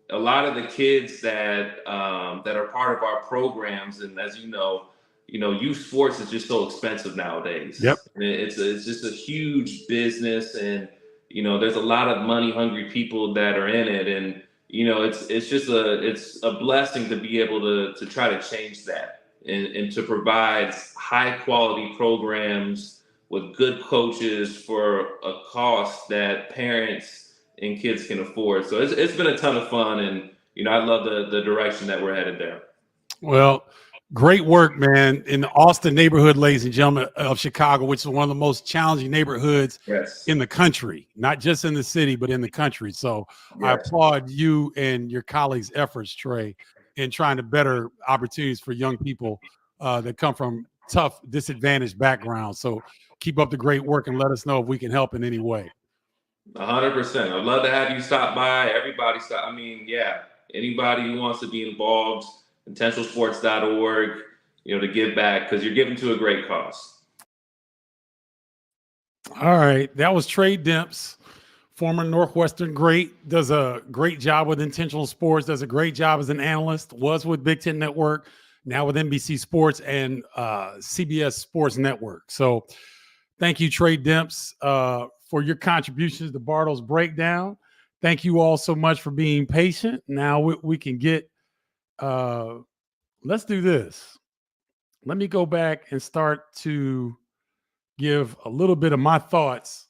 a lot of the kids that are part of our programs, and as youth sports is just so expensive nowadays. Yep. And it's just a huge business, and there's a lot of money hungry people that are in it, and it's a blessing to be able to try to change that, and to provide high quality programs with good coaches for a cost that parents and kids can afford. So it's been a ton of fun, and I love the direction that we're headed there. Well, great work, man, in the Austin neighborhood, ladies and gentlemen, of Chicago, which is one of the most challenging neighborhoods in the country, not just in the city, but in the country. So I applaud you and your colleagues' efforts, Trey, in trying to better opportunities for young people that come from tough, disadvantaged backgrounds. So keep up the great work, and let us know if we can help in any way. 100%. I'd love to have you stop by. Everybody stop. Anybody who wants to be involved, intentionalsports.org, to give back, because you're giving to a great cause. All right. That was Tre Demps, former Northwestern great, does a great job with Intentional Sports, does a great job as an analyst, was with Big Ten Network, now with NBC Sports and CBS Sports Network. So thank you, Tre Demps, for your contributions to Bardo's breakdown. Thank you all so much for being patient. Now we can get, let's do this. Let me go back and start to give a little bit of my thoughts.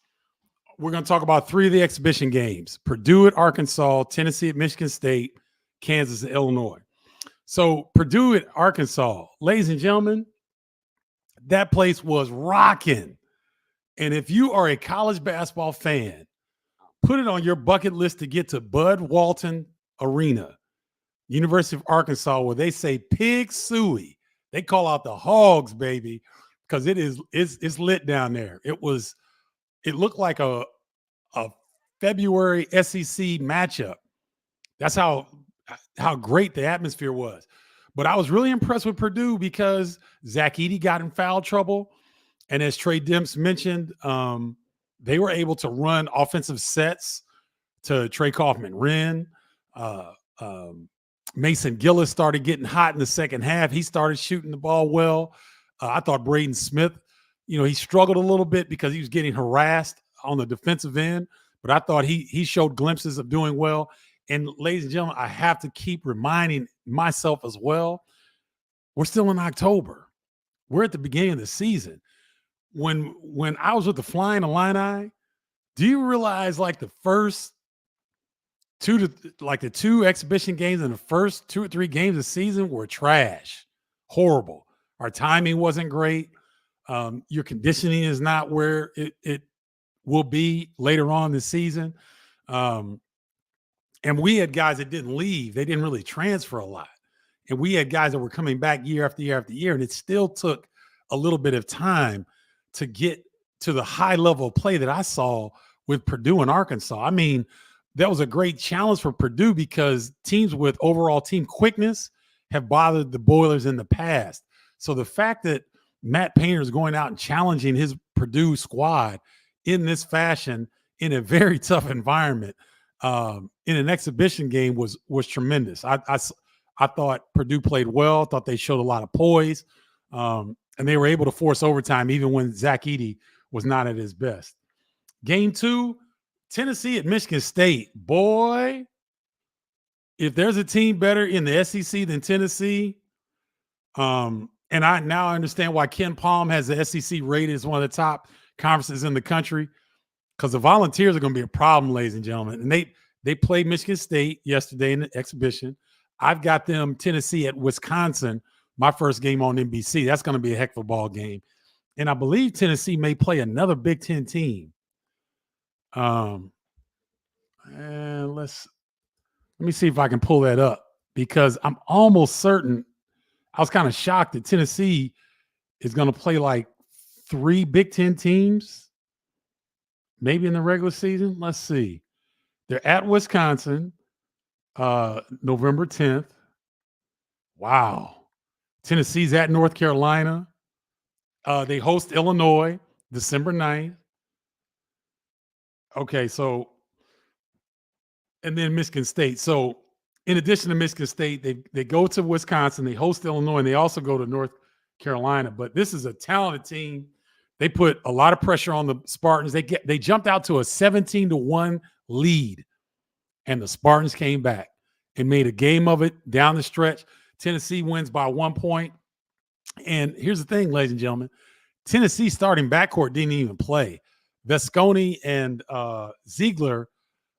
We're going to talk about 3 of the exhibition games: Purdue at Arkansas, Tennessee at Michigan State, Kansas at Illinois. So Purdue at Arkansas, ladies and gentlemen, that place was rocking. And if you are a college basketball fan, put it on your bucket list to get to Bud Walton Arena, University of Arkansas, where they say pig suey. They call out the hogs, baby, because it's lit down there. It looked like a February SEC matchup. That's how great the atmosphere was. But I was really impressed with Purdue because Zach Edey got in foul trouble. And as Tre Demps mentioned, they were able to run offensive sets to Trey Kaufman-Renn. Mason Gillis started getting hot in the second half. He started shooting the ball well. I thought Braden Smith, he struggled a little bit because he was getting harassed on the defensive end, but I thought he showed glimpses of doing well. And ladies and gentlemen, I have to keep reminding myself as well, we're still in October. We're at the beginning of the season. When I was with the Flying Illini, do you realize like the first the 2 exhibition games in the first 2 or 3 games of the season were trash, horrible. Our timing wasn't great. Your conditioning is not where it will be later on this season. And we had guys that didn't leave. They didn't really transfer a lot. And we had guys that were coming back year after year after year. And it still took a little bit of time to get to the high level of play that I saw with Purdue and Arkansas. That was a great challenge for Purdue because teams with overall team quickness have bothered the Boilers in the past. So the fact that Matt Painter is going out and challenging his Purdue squad in this fashion in a very tough environment in an exhibition game was tremendous. I thought Purdue played well. Thought they showed a lot of poise, and they were able to force overtime even when Zach Edey was not at his best. Game 2, Tennessee at Michigan State. Boy, if there's a team better in the SEC than Tennessee, and I now understand why Ken Palm has the SEC rated as one of the top conferences in the country, because the Volunteers are going to be a problem, ladies and gentlemen. And they played Michigan State yesterday in the exhibition. I've got them Tennessee at Wisconsin, my first game on NBC. That's going to be a heck of a ball game. And I believe Tennessee may play another Big Ten team. And let me see if I can pull that up, because I'm almost certain. I was kind of shocked that Tennessee is going to play like 3 Big Ten teams, maybe in the regular season. Let's see. They're at Wisconsin, November 10th. Wow. Tennessee's at North Carolina. They host Illinois, December 9th. Okay, so, and then Michigan State. So, in addition to Michigan State, they go to Wisconsin, they host Illinois, and they also go to North Carolina. But this is a talented team. They put a lot of pressure on the Spartans. They jumped out to a 17-1 lead, and the Spartans came back and made a game of it down the stretch. Tennessee wins by 1 point. And here's the thing, ladies and gentlemen. Tennessee starting backcourt didn't even play. Vesconi and Ziegler.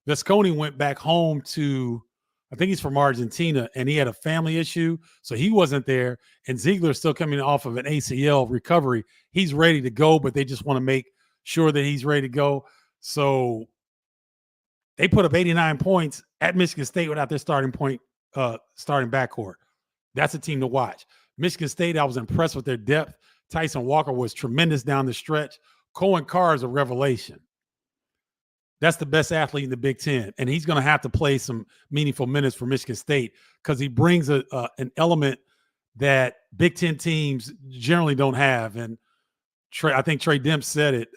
Vesconi went back home to, I think he's from Argentina, and he had a family issue, so he wasn't there. And Ziegler's still coming off of an ACL recovery. He's ready to go, but they just want to make sure that he's ready to go. So they put up 89 points at Michigan State without their starting backcourt. That's a team to watch. Michigan State, I was impressed with their depth. Tyson Walker was tremendous down the stretch. Cohen Carr is a revelation. That's the best athlete in the Big Ten, and he's going to have to play some meaningful minutes for Michigan State, because he brings an element that Big Ten teams generally don't have. And I think Tre Demps said it.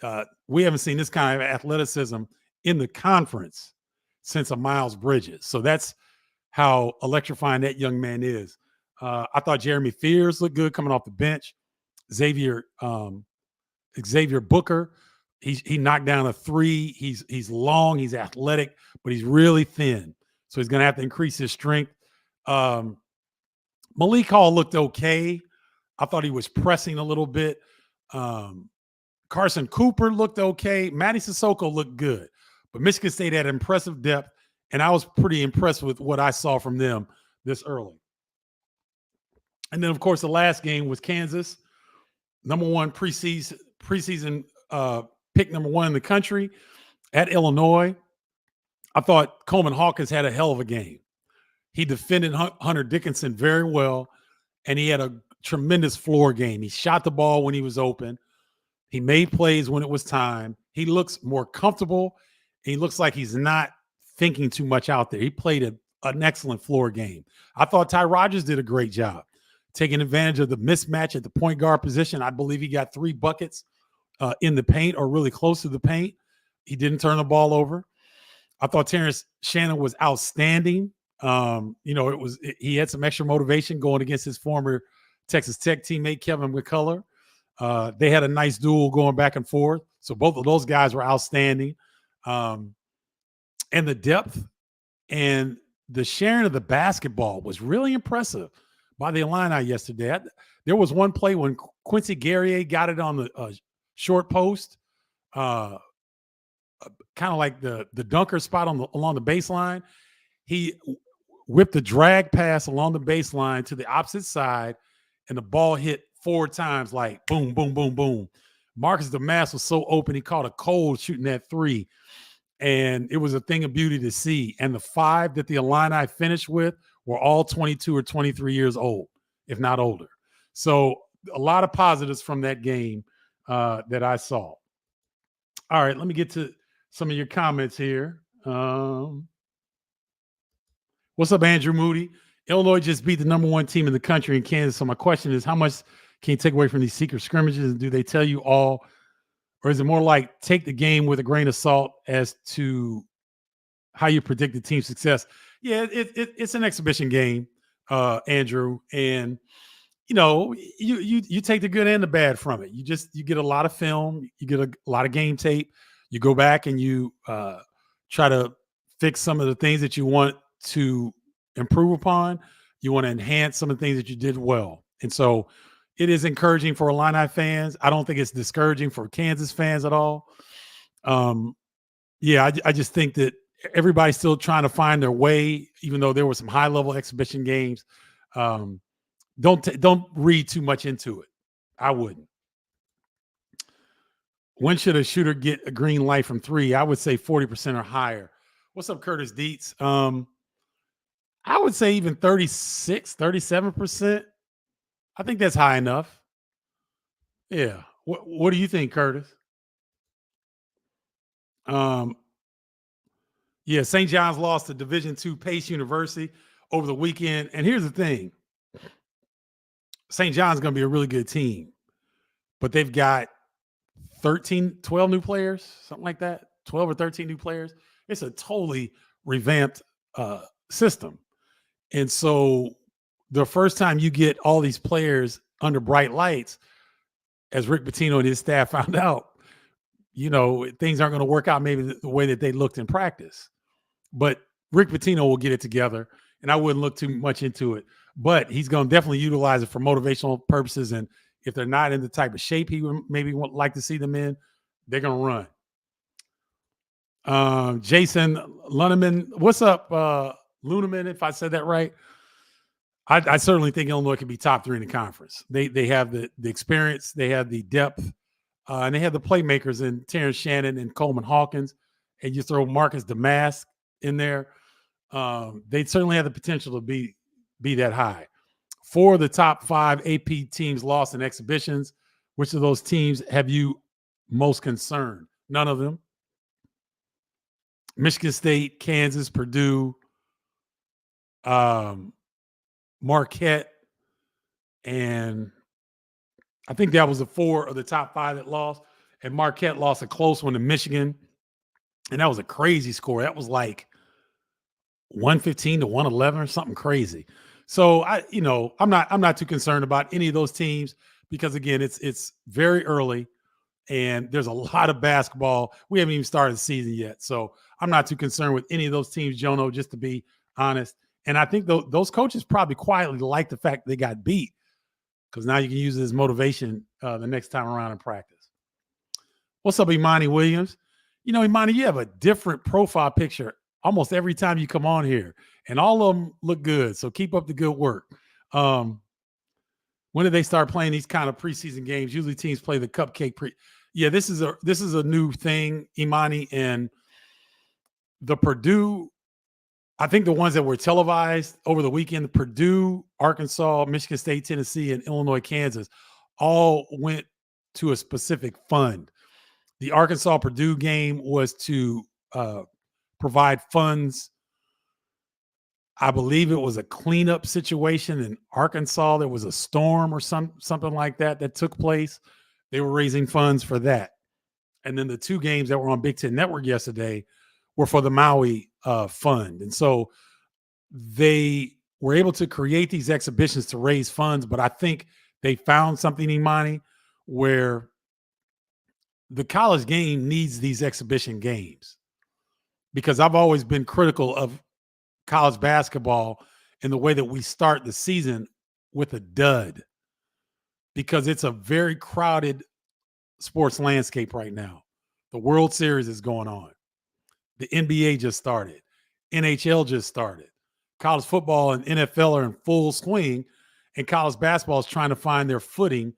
We haven't seen this kind of athleticism in the conference since a Miles Bridges. So that's how electrifying that young man is. I thought Jeremy Fears looked good coming off the bench. Xavier Booker, he knocked down a 3. He's long, he's athletic, but he's really thin. So he's going to have to increase his strength. Malik Hall looked okay. I thought he was pressing a little bit. Carson Cooper looked okay. Matty Sissoko looked good. But Michigan State had impressive depth, and I was pretty impressed with what I saw from them this early. And then, of course, the last game was Kansas, number 1 preseason pick number 1 in the country, at Illinois. I thought Coleman Hawkins had a hell of a game. He defended Hunter Dickinson very well, and he had a tremendous floor game. He shot the ball when he was open. He made plays when it was time. He looks more comfortable. He looks like he's not thinking too much out there. He played an excellent floor game. I thought Ty Rodgers did a great job taking advantage of the mismatch at the point guard position. I believe he got 3 buckets in the paint, or really close to the paint. He didn't turn the ball over. I thought Terrence Shannon was outstanding. He had some extra motivation going against his former Texas Tech teammate, Kevin McCullough. They had a nice duel going back and forth. So both of those guys were outstanding. And the depth and the sharing of the basketball was really impressive by the Illini yesterday. There was one play when Quincy Guerrier got it on the short post, kind of like the dunker spot along the baseline. He whipped a drag pass along the baseline to the opposite side, and the ball hit 4 times, like boom, boom, boom, boom. Marcus Damas was so open, he caught a cold shooting that 3. And it was a thing of beauty to see. And the 5 that the Illini finished with were all 22 or 23 years old, if not older. So a lot of positives from that game that I saw. All right, let me get to some of your comments here. What's up, Andrew Moody? Illinois just beat the number 1 team in the country in Kansas. So my question is, how much can you take away from these secret scrimmages? And do they tell you all? Or is it more like take the game with a grain of salt as to how you predict the team's success? Yeah, it's an exhibition game, Andrew. And, you take the good and the bad from it. You get a lot of film. You get a lot of game tape. You go back and you try to fix some of the things that you want to improve upon. You want to enhance some of the things that you did well. And so it is encouraging for Illini fans. I don't think it's discouraging for Kansas fans at all. I just think that everybody's still trying to find their way, even though there were some high-level exhibition games. Don't read too much into it. I wouldn't. When should a shooter get a green light from three? I would say 40% or higher. What's up, Curtis Dietz? I would say even 36, 37%. I think that's high enough. Yeah. What do you think, Curtis? Yeah, St. John's lost to Division II Pace University over the weekend. And here's the thing. St. John's going to be a really good team. But they've got 12 new players, something like that, 12 or 13 new players. It's a totally revamped system. And so the first time you get all these players under bright lights, as Rick Pitino and his staff found out, things aren't going to work out maybe the way that they looked in practice. But Rick Pitino will get it together, and I wouldn't look too much into it. But he's going to definitely utilize it for motivational purposes, and if they're not in the type of shape he would maybe like to see them in, they're going to run. Jason Luneman, what's up, Luneman, if I said that right? I certainly think Illinois can be top three in the conference. They have the experience, they have the depth, and they have the playmakers in Terrence Shannon and Coleman Hawkins, and you throw Marcus Damask in there. They certainly have the potential to be that high. 4 of the top 5 AP teams lost in exhibitions. Which of those teams have you most concerned? None of them. Michigan State, Kansas, Purdue, Marquette, and I think that was the 4 of the top 5 that lost. And Marquette lost a close one to Michigan, and that was a crazy score. That was like 115 to 111 or something crazy. So I'm not too concerned about any of those teams because again, it's very early and there's a lot of basketball. We haven't even started the season yet. So I'm not too concerned with any of those teams, Jono, just to be honest. And I think those coaches probably quietly like the fact they got beat because now you can use it as motivation the next time around in practice. What's up, Imani Williams? Imani, you have a different profile picture almost every time you come on here, and all of them look good. So keep up the good work. When did they start playing these kind of preseason games? Usually teams play the cupcake Yeah, this is a new thing, Imani, and the Purdue. I think the ones that were televised over the weekend, Purdue, Arkansas, Michigan State, Tennessee, and Illinois, Kansas, all went to a specific fund. The Arkansas-Purdue game was to provide funds. I believe it was a cleanup situation in Arkansas. There was a storm or something like that took place. They were raising funds for that. And then the 2 games that were on Big Ten Network yesterday were for the Maui fund. And so they were able to create these exhibitions to raise funds, but I think they found something, Imani, where the college game needs these exhibition games. Because I've always been critical of college basketball in the way that we start the season with a dud. Because it's a very crowded sports landscape right now. The World Series is going on. The NBA just started. NHL just started. College football and NFL are in full swing, and college basketball is trying to find their footing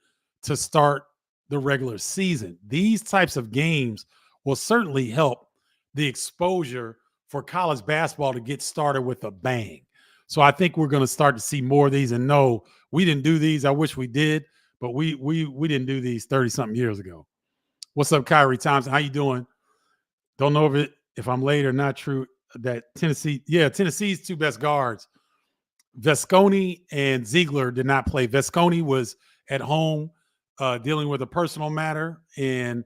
to start the regular season. These types of games will certainly help the exposure for college basketball to get started with a bang. So I think we're going to start to see more of these. And no, we didn't do these. I wish we did, but we didn't do these 30-something years ago. What's up, Kyrie Thompson? How you doing? Don't know if I'm late or not. True that Tennessee's 2 best guards, Vesconi and Ziegler, did not play. Vesconi was at home dealing with a personal matter, and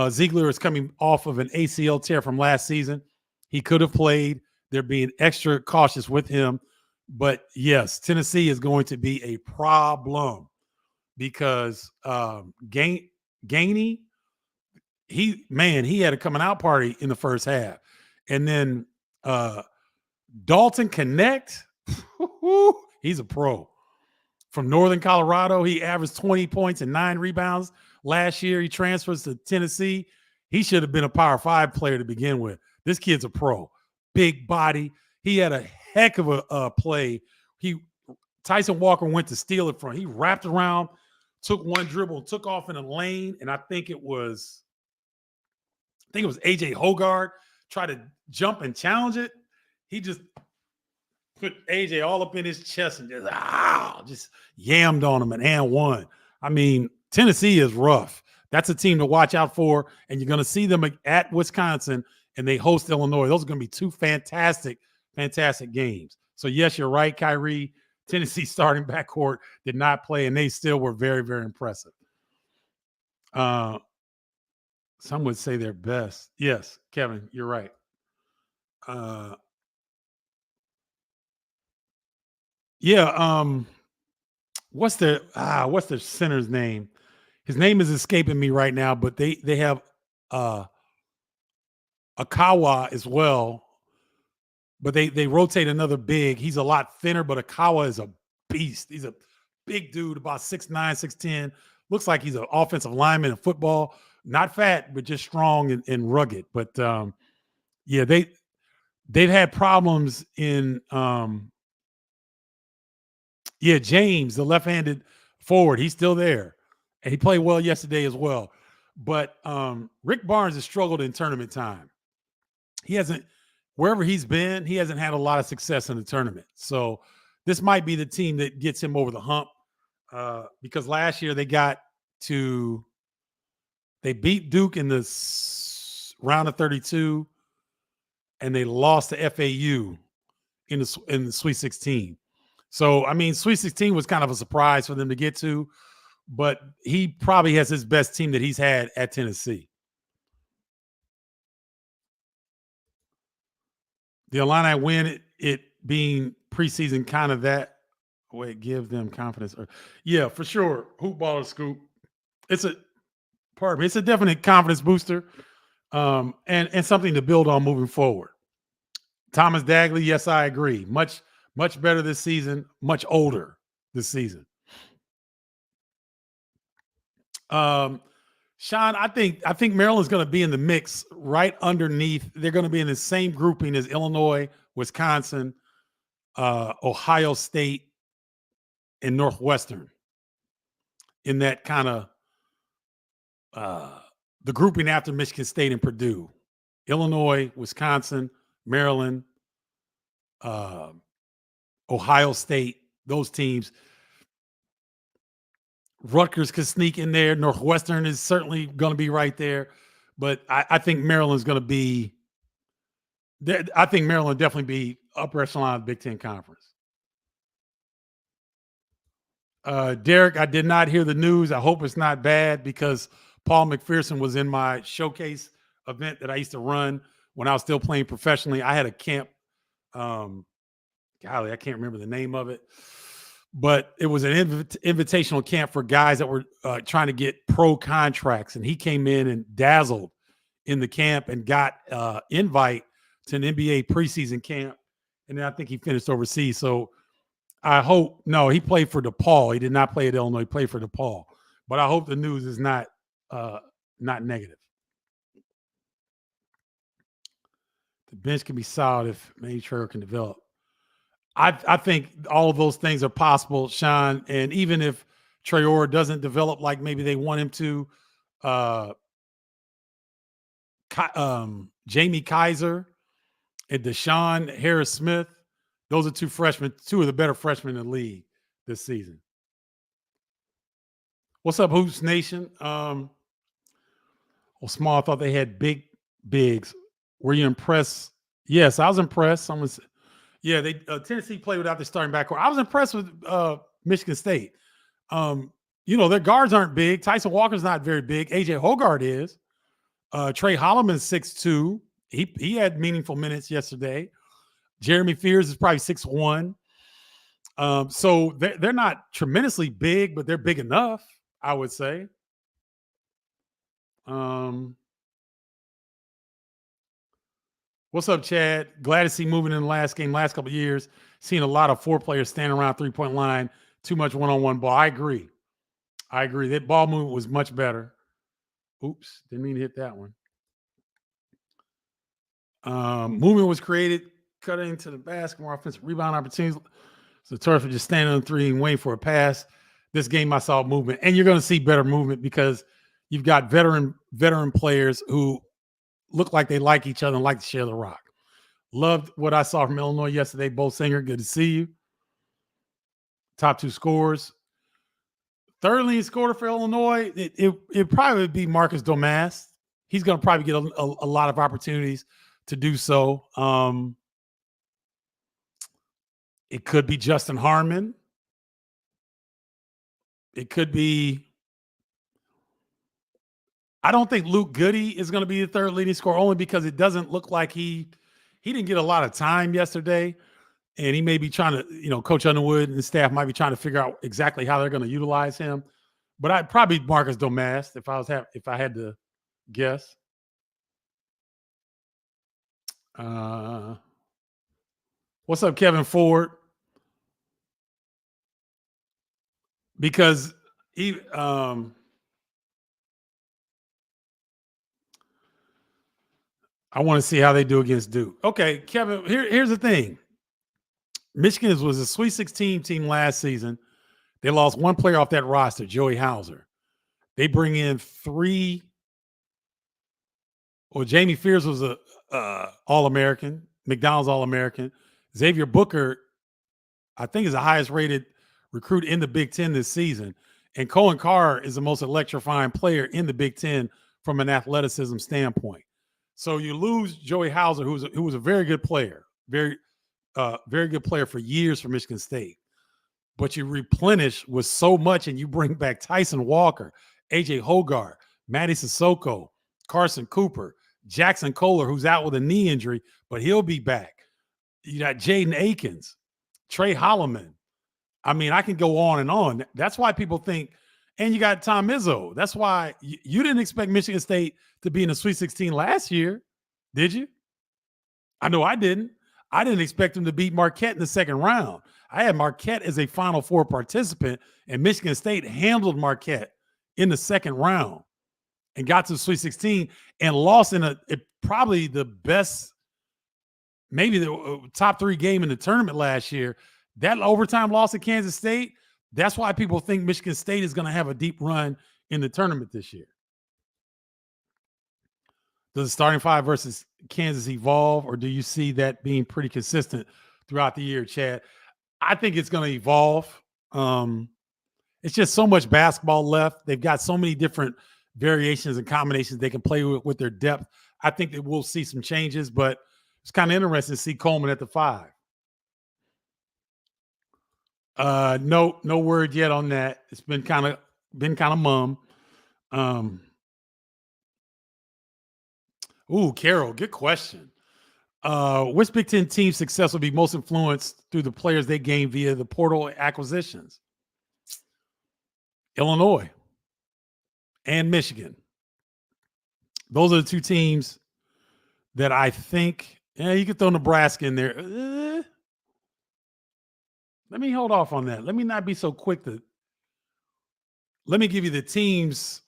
Ziegler is coming off of an ACL tear from last season. He could have played. They're being extra cautious with him. But yes, Tennessee is going to be a problem because Gainey, he had a coming out party in the first half. And then Dalton Connect, he's a pro. From Northern Colorado, he averaged 20 points and 9 rebounds last year. He transfers to Tennessee. He should have been a Power 5 player to begin with. This kid's a pro. Big body. He had a heck of a play. Tyson Walker went to steal it from him. He wrapped around, took one dribble, took off in a lane, and I think it was AJ Hogarth tried to jump and challenge it. He just put AJ all up in his chest and just yammed on him and won. I mean, Tennessee is rough. That's a team to watch out for, and you're going to see them at Wisconsin, and they host Illinois. Those are going to be two fantastic games. So, yes, you're right, Kyrie. Tennessee starting backcourt did not play, and they still were very, very impressive. Some would say they're best. Yes, Kevin, you're right. What's their center's name? His name is escaping me right now, but they have Akawa as well. But they rotate another big. He's a lot thinner, but Akawa is a beast. He's a big dude, about 6'9", 6'10". Looks like he's an offensive lineman in football. Not fat, but just strong and rugged. But they've had problems in James, the left-handed forward. He's still there. And he played well yesterday as well. But Rick Barnes has struggled in tournament time. Wherever he's been, he hasn't had a lot of success in the tournament. So this might be the team that gets him over the hump because last year they beat Duke in the round of 32, and they lost to FAU in the Sweet 16. So, I mean, Sweet 16 was kind of a surprise for them to get to, but he probably has his best team that he's had at Tennessee. The Illini win, it being preseason kind of that way, give them confidence. Yeah, for sure. Hoop Baller Scoop. It's a definite confidence booster and something to build on moving forward. Thomas Dagley, yes, I agree. Much better this season, much older this season. Sean, I think Maryland's going to be in the mix right underneath. They're going to be in the same grouping as Illinois, Wisconsin, Ohio State, and Northwestern. In that kind of the grouping after Michigan State and Purdue. Illinois, Wisconsin, Maryland, Ohio State, those teams. Rutgers could sneak in there. Northwestern is certainly going to be right there. But I think Maryland's going to be – I think Maryland will definitely be upper echelon of the Big Ten Conference. Derek, I did not hear the news. I hope it's not bad because Paul McPherson was in my showcase event that I used to run when I was still playing professionally. I had a camp. Golly, I can't remember the name of it. But it was an invitational camp for guys that were trying to get pro contracts. And he came in and dazzled in the camp and got invite to an NBA preseason camp. And then I think he finished overseas. So I hope – no, he played for DePaul. He did not play at Illinois. He played for DePaul. But I hope the news is not negative. The bench can be solid if Maytrey can develop. I think all of those things are possible, Sean. And even if Traore doesn't develop like maybe they want him to, Jamie Kaiser and Deshaun Harris-Smith, those are two of the better freshmen in the league this season. What's up, Hoops Nation? Small thought they had big bigs. Were you impressed? Yes, I was impressed. Yeah, Tennessee played without their starting backcourt. I was impressed with Michigan State. Their guards aren't big. Tyson Walker's not very big. AJ Hogarth is. Trey Holloman's 6'2". He had meaningful minutes yesterday. Jeremy Fears is probably 6'1". So they're not tremendously big, but they're big enough, I would say. What's up, Chad? Glad to see moving in the last couple of years. Seen a lot of 4 players standing around 3-point line. Too much one-on-one ball. I agree. That ball movement was much better. Oops, didn't mean to hit that one. Movement was created, cut into the basket, more offensive rebound opportunities. So Turf just standing on 3 and waiting for a pass. This game I saw movement, and you're going to see better movement because you've got veteran players who look like they like each other and like to share the rock. Loved what I saw from Illinois yesterday. Bo Singer, good to see you. Top 2 scorers. Third leading scorer for Illinois, it probably would be Marcus Domask. He's going to probably get a lot of opportunities to do so. It could be Justin Harmon. It could be. I don't think Luke Goody is going to be the third leading scorer, only because it doesn't look like he didn't get a lot of time yesterday, and he may be trying to, Coach Underwood and the staff might be trying to figure out exactly how they're going to utilize him. But I'd probably Marcus Domask if I had to guess. What's up, Kevin Ford? Because he I want to see how they do against Duke. Okay, Kevin, here's the thing. Michigan was a Sweet 16 team last season. They lost 1 player off that roster, Joey Hauser. They bring in 3. Well, Jamie Fears was a All-American, McDonald's All-American. Xavier Booker, I think, is the highest rated recruit in the Big Ten this season. And Cohen Carr is the most electrifying player in the Big Ten from an athleticism standpoint. So you lose Joey Hauser, who was a very good player, very good player for years for Michigan State. But you replenish with so much, and you bring back Tyson Walker, AJ Hogarth, Matty Sissoko, Carson Cooper, Jackson Kohler, who's out with a knee injury, but he'll be back. You got Jaden Akins, Trey Holloman. I mean, I can go on and on. That's why people think, and you got Tom Izzo. That's why you didn't expect Michigan State to be in the Sweet 16 last year, did you? I know I didn't. I didn't expect them to beat Marquette in the second round. I had Marquette as a Final Four participant, and Michigan State handled Marquette in the second round and got to the Sweet 16 and lost in probably the best, maybe the top 3 game in the tournament last year. That overtime loss at Kansas State, that's why people think Michigan State is going to have a deep run in the tournament this year. Does the starting 5 versus Kansas evolve, or do you see that being pretty consistent throughout the year, Chad? I think it's going to evolve. It's just so much basketball left. They've got so many different variations and combinations they can play with their depth. I think that we'll see some changes, but it's kind of interesting to see Coleman at the 5. No word yet on that. It's been kind of mum. Carol, good question. Which Big Ten team's success will be most influenced through the players they gain via the portal acquisitions? Illinois and Michigan. Those are the 2 teams that I think, you could throw Nebraska in there. Let me hold off on that. Let me not be so quick let me give you the teams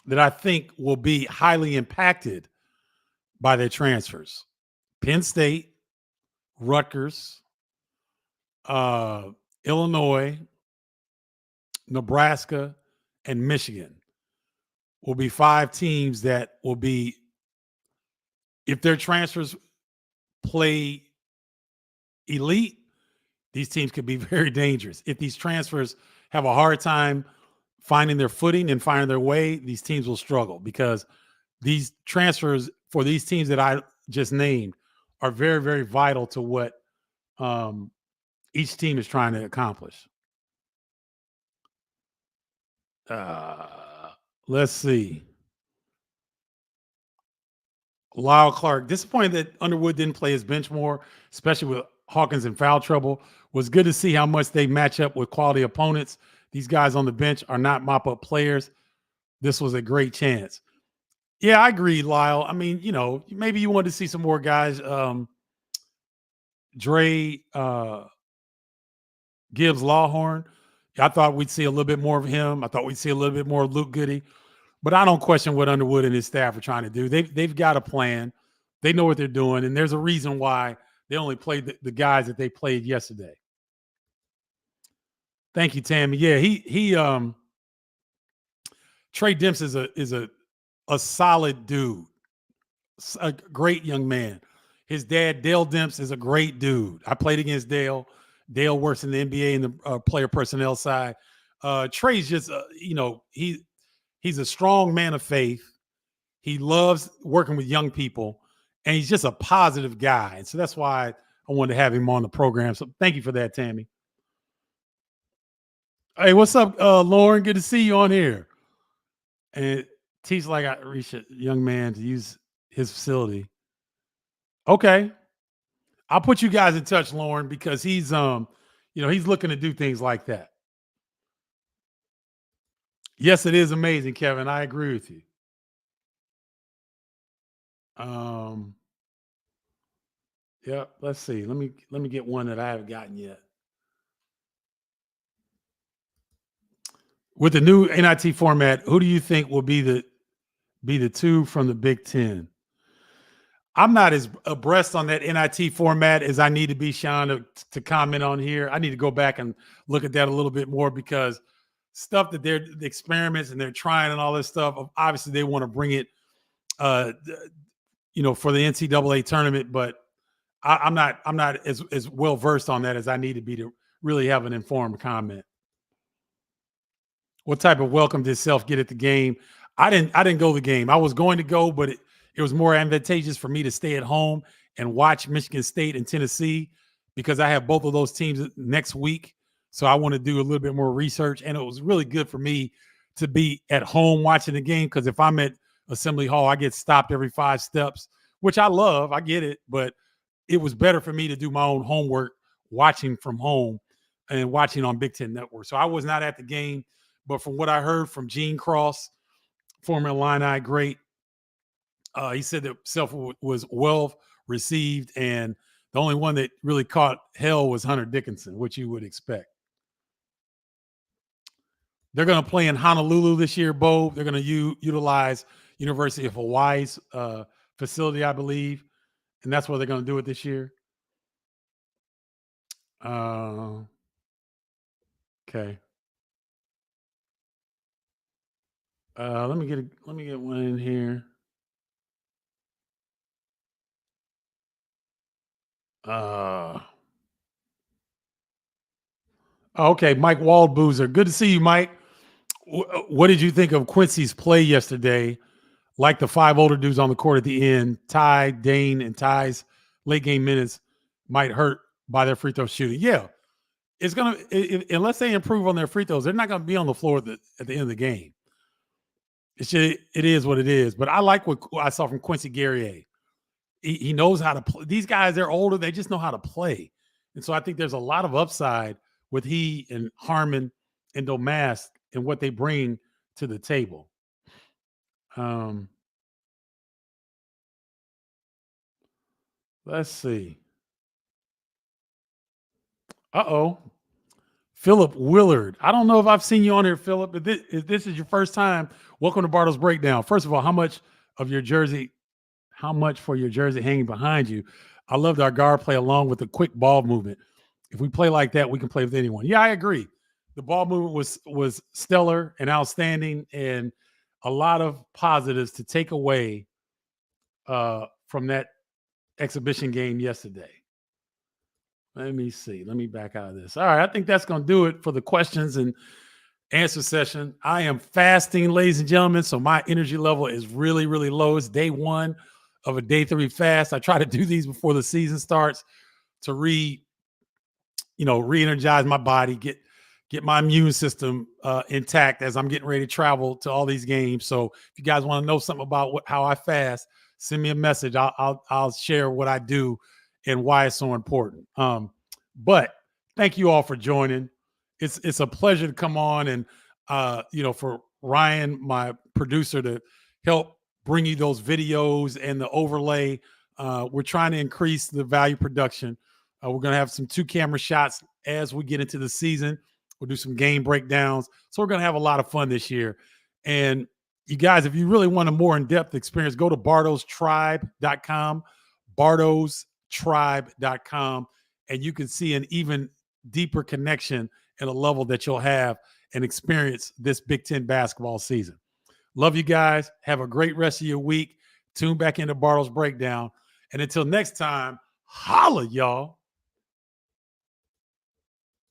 that I think will be highly impacted by their transfers. Penn State, Rutgers, Illinois, Nebraska, and Michigan will be 5 teams that will be, if their transfers play elite, these teams could be very dangerous. If these transfers have a hard time finding their footing and finding their way, these teams will struggle, because these transfers for these teams that I just named are very, very vital to what each team is trying to accomplish. Let's see. Lyle Clark, disappointed that Underwood didn't play his bench more, especially with Hawkins in foul trouble. Was good to see how much they match up with quality opponents. These guys on the bench are not mop-up players. This was a great chance. Yeah, I agree, Lyle. I mean, maybe you wanted to see some more guys. Dre Gibbs Lawhorn. I thought we'd see a little bit more of him. I thought we'd see a little bit more of Luke Goody. But I don't question what Underwood and his staff are trying to do. They've got a plan. They know what they're doing, and there's a reason why they only played the guys that they played yesterday. Thank you, Tammy. Yeah, he Tre Demps is a solid dude, a great young man. His dad, Dale Demps, is a great dude. I played against Dale. Dale works in the NBA in the player personnel side. Trey's just, he's a strong man of faith. He loves working with young people, and he's just a positive guy. And so that's why I wanted to have him on the program. So thank you for that, Tammy. Hey, what's up, Lauren? Good to see you on here. And teach like I reached a young man to use his facility. Okay. I'll put you guys in touch, Lauren, because he's he's looking to do things like that. Yes, it is amazing, Kevin. I agree with you. Yeah, let's see. Let me get one that I haven't gotten yet. With the new NIT format, who do you think will be the two from the Big Ten? I'm not as abreast on that NIT format as I need to be, Sean, to comment on here. I need to go back and look at that a little bit more because stuff that they're the experiments and they're trying and all this stuff. Obviously, they want to bring it, for the NCAA tournament. But I'm not as well versed on that as I need to be to really have an informed comment. What type of welcome did Self get at the game? I didn't go to the game. I was going to go, but it was more advantageous for me to stay at home and watch Michigan State and Tennessee because I have both of those teams next week. So I want to do a little bit more research. And it was really good for me to be at home watching the game because if I'm at Assembly Hall, I get stopped every 5 steps, which I love. I get it. But it was better for me to do my own homework watching from home and watching on Big Ten Network. So I was not at the game. But from what I heard from Gene Cross, former Illini great, he said that Self was well received, and the only one that really caught hell was Hunter Dickinson, which you would expect. They're going to play in Honolulu this year, Bo. They're going to utilize University of Hawaii's facility, I believe, and that's where they're going to do it this year. Okay. Let me get one in here. Okay, Mike Waldboozer. Good to see you, Mike. What did you think of Quincy's play yesterday? Like the 5 older dudes on the court at the end, Ty, Dane, and Ty's late game minutes might hurt by their free throw shooting. Yeah, it's gonna unless they improve on their free throws, they're not gonna be on the floor at the end of the game. It is what it is. But I like what I saw from Quincy Guerrier. He knows how to play. These guys, they're older. They just know how to play. And so I think there's a lot of upside with he and Harmon and Domask and what they bring to the table. Let's see. Philip Willard. I don't know if I've seen you on here, Philip, but if this is your first time, welcome to Bardo's Breakdown. First of all, how much for your jersey hanging behind you? I loved our guard play along with the quick ball movement. If we play like that, we can play with anyone. Yeah, I agree. The ball movement was stellar and outstanding, and a lot of positives to take away from that exhibition game yesterday. Let me see. Let me back out of this. All right, I think that's going to do it for the questions and answer session. I am fasting, ladies and gentlemen, so my energy level is really, really low. It's day 1 of a day 3 fast. I try to do these before the season starts to re-energize my body, get my immune system intact as I'm getting ready to travel to all these games. So if you guys want to know something about how I fast, send me a message. I'll share what I do and why it's so important. But thank you all for joining. It's a pleasure to come on and for Ryan, my producer, to help bring you those videos and the overlay. We're trying to increase the value production. We're going to have some 2-camera shots as we get into the season. We'll do some game breakdowns. So we're going to have a lot of fun this year. And you guys, if you really want a more in-depth experience, go to bardostribe.com, bardostribe.com, and you can see an even deeper connection and a level that you'll have and experience this Big Ten basketball season. Love you guys. Have a great rest of your week. Tune back into Bardo's Breakdown. And until next time, holla, y'all.